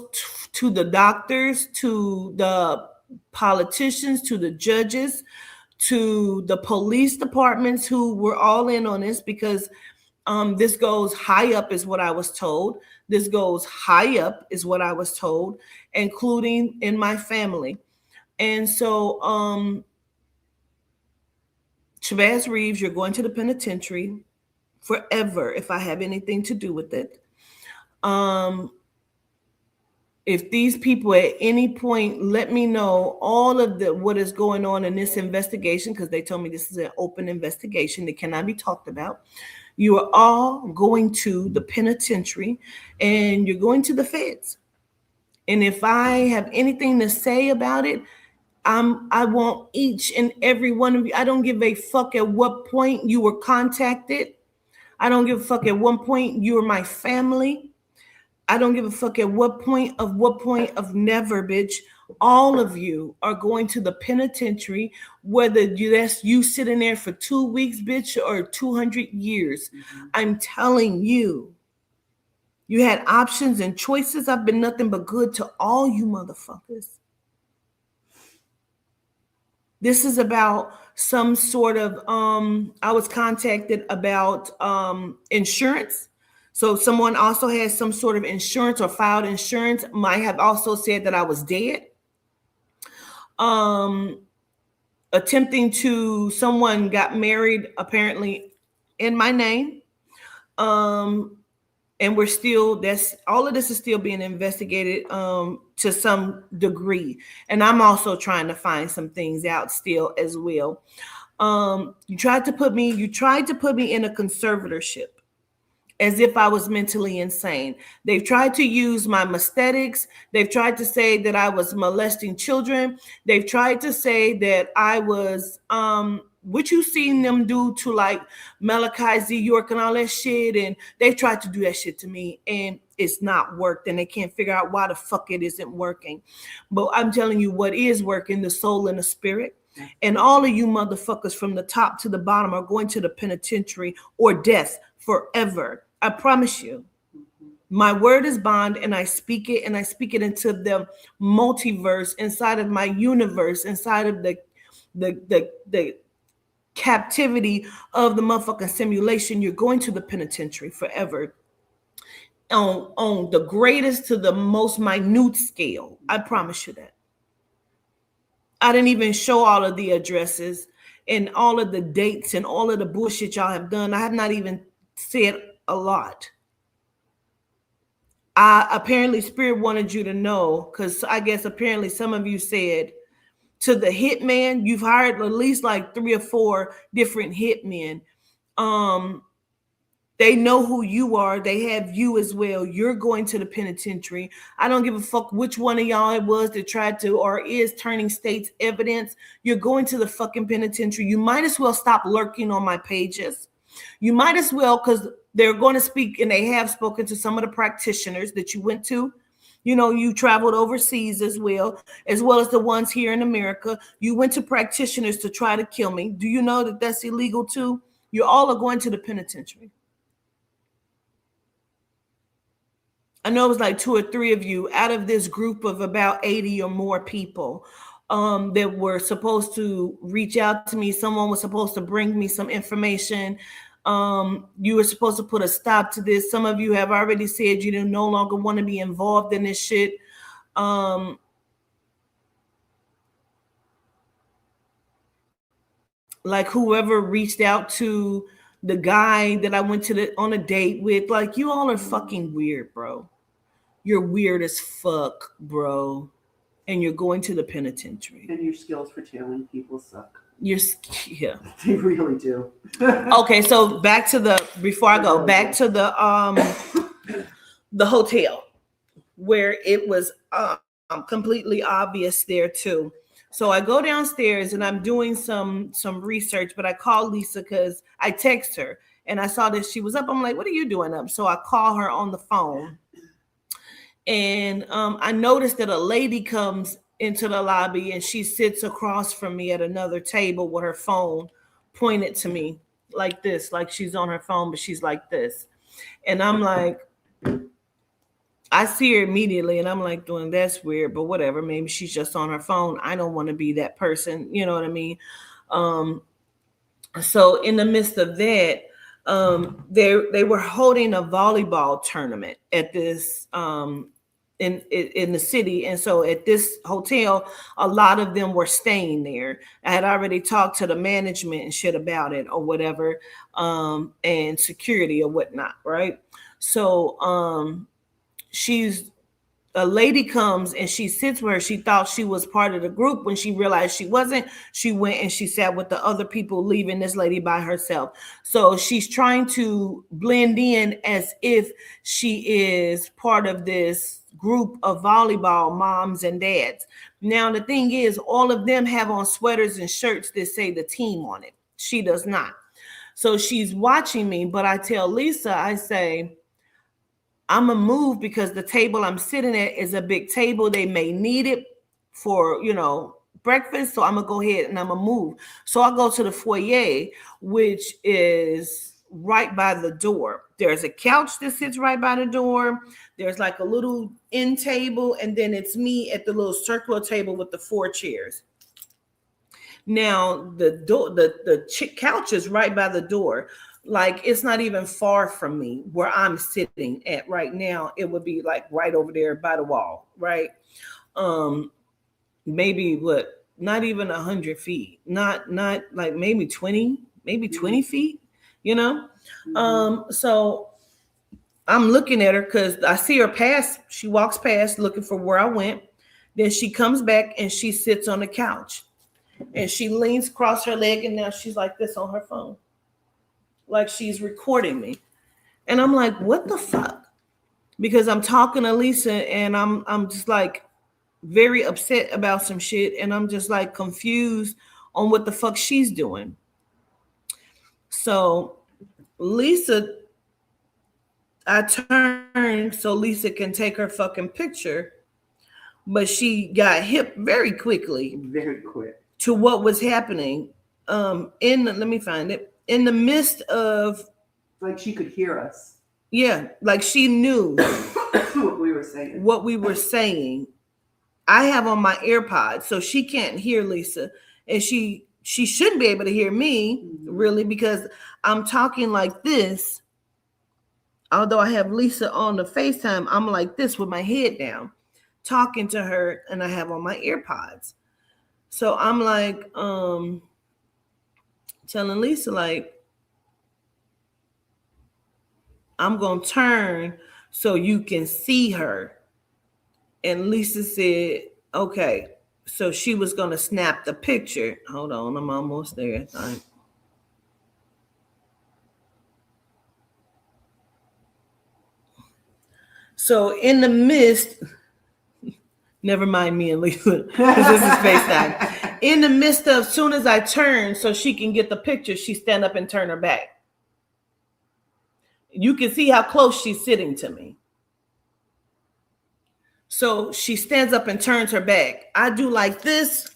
to the doctors, to the politicians, to the judges, to the police departments who were all in on this, because this goes high up is what I was told. This goes high up is what I was told, including in my family. And so Shabazz Reeves, you're going to the penitentiary forever if I have anything to do with it. If these people at any point let me know all of what is going on in this investigation, because they told me this is an open investigation that cannot be talked about, you are all going to the penitentiary and you're going to the feds. And if I have anything to say about it, I want each and every one of you. I don't give a fuck at what point you were contacted. I don't give a fuck at what point you are my family. I don't give a fuck at what point of never, bitch. All of you are going to the penitentiary, whether that's you sitting there for 2 weeks, bitch, or 200 years. Mm-hmm. I'm telling you, you had options and choices. I've been nothing but good to all you motherfuckers. This is about some sort of, I was contacted about insurance. So someone also has some sort of insurance or filed insurance. Might have also said that I was dead. Someone got married apparently in my name. And we're still, all of this is still being investigated to some degree. And I'm also trying to find some things out still as well. You tried to put me in a conservatorship as if I was mentally insane. They've tried to use my aesthetics. They've tried to say that I was molesting children. They've tried to say that I was, what you seen them do to like Malachi Z. York and all that shit. And they tried to do that shit to me and it's not worked. And they can't figure out why the fuck it isn't working. But I'm telling you what is working, the soul and the spirit. And all of you motherfuckers from the top to the bottom are going to the penitentiary or death forever. I promise you. My word is bond, and I speak it into the multiverse, inside of my universe, inside of the captivity of the motherfucking simulation. You're going to the penitentiary forever. On the greatest to the most minute scale. I promise you that. I didn't even show all of the addresses and all of the dates and all of the bullshit y'all have done. I have not even said a lot. Apparently Spirit wanted you to know, because I guess apparently some of you said to the hitman, you've hired at least like 3 or 4 different hitmen. They know who you are. They have you as well. You're going to the penitentiary. I don't give a fuck which one of y'all it was that tried to or is turning state's evidence. You're going to the fucking penitentiary. You might as well stop lurking on my pages. You might as well, because they're going to speak, and they have spoken to some of the practitioners that you went to. You know, you traveled overseas as well as the ones here in America. You went to practitioners to try to kill me. Do you know that that's illegal too? You all are going to the penitentiary. I know it was like 2 or 3 of you out of this group of about 80 or more people that were supposed to reach out to me. Someone was supposed to bring me some information. You were supposed to put a stop to this. Some of you have already said you no longer want to be involved in this shit. Like whoever reached out to the guy that I went on a date with, like, you all are fucking weird, bro. You're weird as fuck, bro. And you're going to the penitentiary. And your skills for tailing people suck. Yeah. They really do. Okay, so back to the hotel where it was completely obvious there too. So I go downstairs and I'm doing some research, but I call Lisa because I text her and I saw that she was up. I'm like, what are you doing up? So I call her on the phone. And I noticed that a lady comes into the lobby and she sits across from me at another table with her phone pointed to me like this, like she's on her phone, but she's like this. And I'm like, I see her immediately and I'm like, doing that's weird, but whatever. Maybe she's just on her phone. I don't want to be that person. You know what I mean? So in the midst of that, they were holding a volleyball tournament at this in the city. And so at this hotel, a lot of them were staying there. I had already talked to the management and shit about it or whatever, and security or whatnot, right? So a lady comes and she sits where she thought she was part of the group. When she realized she wasn't, she went and she sat with the other people, leaving this lady by herself. So she's trying to blend in as if she is part of this group of volleyball moms and dads. Now, the thing is, all of them have on sweaters and shirts that say the team on it. She does not. So she's watching me, but I tell Lisa, I say, I'm gonna move because the table I'm sitting at is a big table. They may need it for, breakfast. So I'm gonna go ahead and I'm gonna move. So I go to the foyer, which is right by the door. There's a couch that sits right by the door. There's like a little end table, and then it's me at the little circular table with the 4 chairs. Now the couch is right by the door. Like, it's not even far from me where I'm sitting at right now. It would be like right over there by the wall, right? Maybe not even 100 feet, not like maybe 20 feet, So I'm looking at her because I see her pass. She walks past looking for where I went. Then she comes back and she sits on the couch and she leans across her leg, and now she's like this on her phone, like she's recording me. And I'm like, what the fuck? Because I'm talking to Lisa and I'm just like very upset about some shit, and I'm just like confused on what the fuck she's doing. So Lisa, I turned so Lisa can take her fucking picture, but she got hip very quickly. Very quick. To what was happening. Let me find it. In the midst of, like, she could hear us. Yeah, like she knew what we were saying. I have on my AirPods, so she can't hear Lisa, and she shouldn't be able to hear me, really, because I'm talking like this. Although I have Lisa on the FaceTime, I'm like this with my head down, talking to her, and I have on my AirPods. So I'm like, telling Lisa, like, I'm going to turn so you can see her. And Lisa said, okay. So she was going to snap the picture. Hold on, I'm almost there. So in the midst, never mind me and Lisa, because this is FaceTime. In the midst of, as soon as I turn so she can get the picture, she stand up and turn her back. You can see how close she's sitting to me. So she stands up and turns her back. I do like this.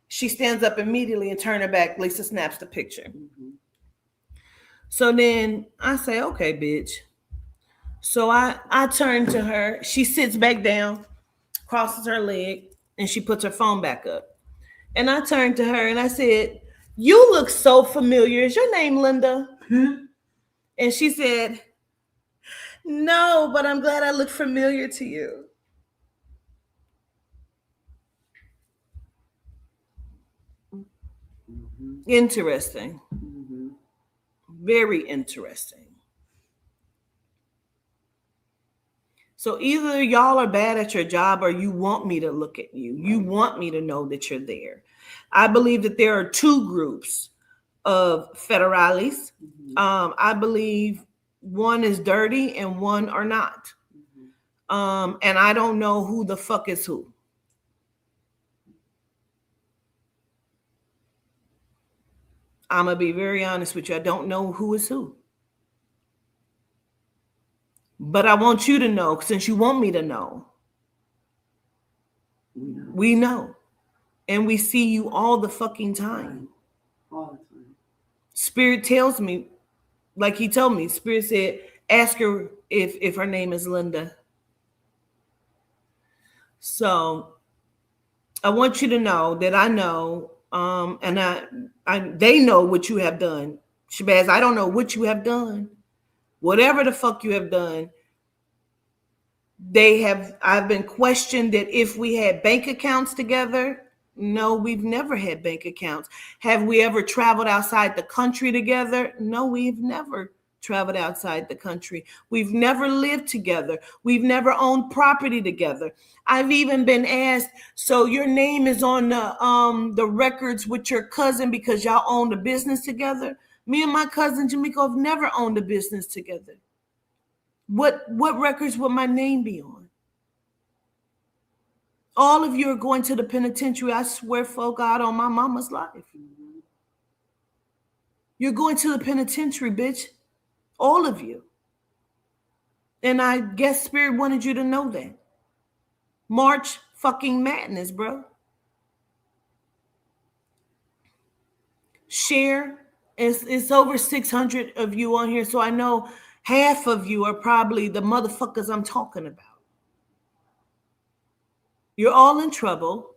She stands up immediately and turn her back. Lisa snaps the picture. Mm-hmm. So then I say, okay, bitch. So I turn to her. She sits back down, crosses her leg, and she puts her phone back up. And I turned to her and I said, you look so familiar. Is your name Linda? And she said, no, but I'm glad I look familiar to you. Mm-hmm. Interesting. Mm-hmm. Very interesting. So either y'all are bad at your job or you want me to look at you. You want me to know that you're there. I believe that there are 2 groups of federales. Mm-hmm. I believe one is dirty and one are not. Mm-hmm. And I don't know who the fuck is who. I'm going to be very honest with you. I don't know who is who. But I want you to know, since you want me to know. We know. And we see you all the fucking time. All the time. Spirit tells me, like he told me, Spirit said, ask her if her name is Linda. So I want you to know that I know, and they know what you have done. Shabazz, I don't know what you have done. Whatever the fuck you have done, I've been questioned that if we had bank accounts together. No, we've never had bank accounts. Have we ever traveled outside the country together? No, we've never traveled outside the country. We've never lived together. We've never owned property together. I've even been asked, so your name is on the records with your cousin because y'all owned a business together? Me and my cousin Jamaica have never owned a business together. What records would my name be on? All of you are going to the penitentiary. I swear for God on my mama's life. You're going to the penitentiary, bitch. All of you. And I guess Spirit wanted you to know that. March fucking madness, bro. Share. It's over 600 of you on here, so I know half of you are probably the motherfuckers I'm talking about. You're all in trouble.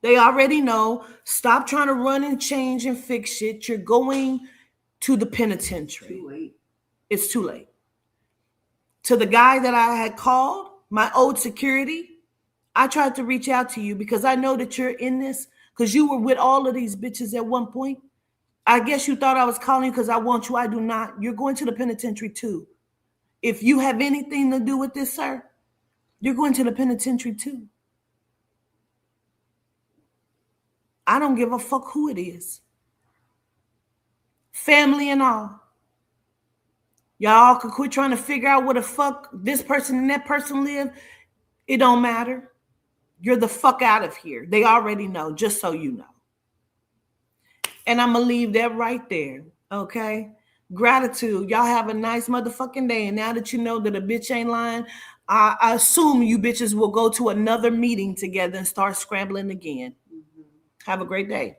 They already know. Stop trying to run and change and fix shit. You're going to the penitentiary. Too late. It's too late. To the guy that I had called, my old security, I tried to reach out to you because I know that you're in this because you were with all of these bitches at one point. I guess you thought I was calling you because I want you. I do not. You're going to the penitentiary too. If you have anything to do with this, sir, you're going to the penitentiary too. I don't give a fuck who it is. Family and all. Y'all can quit trying to figure out where the fuck this person and that person live. It don't matter. You're the fuck out of here. They already know, just so you know. And I'm going to leave that right there, okay? Gratitude. Y'all have a nice motherfucking day. And now that you know that a bitch ain't lying, I assume you bitches will go to another meeting together and start scrambling again. Have a great day.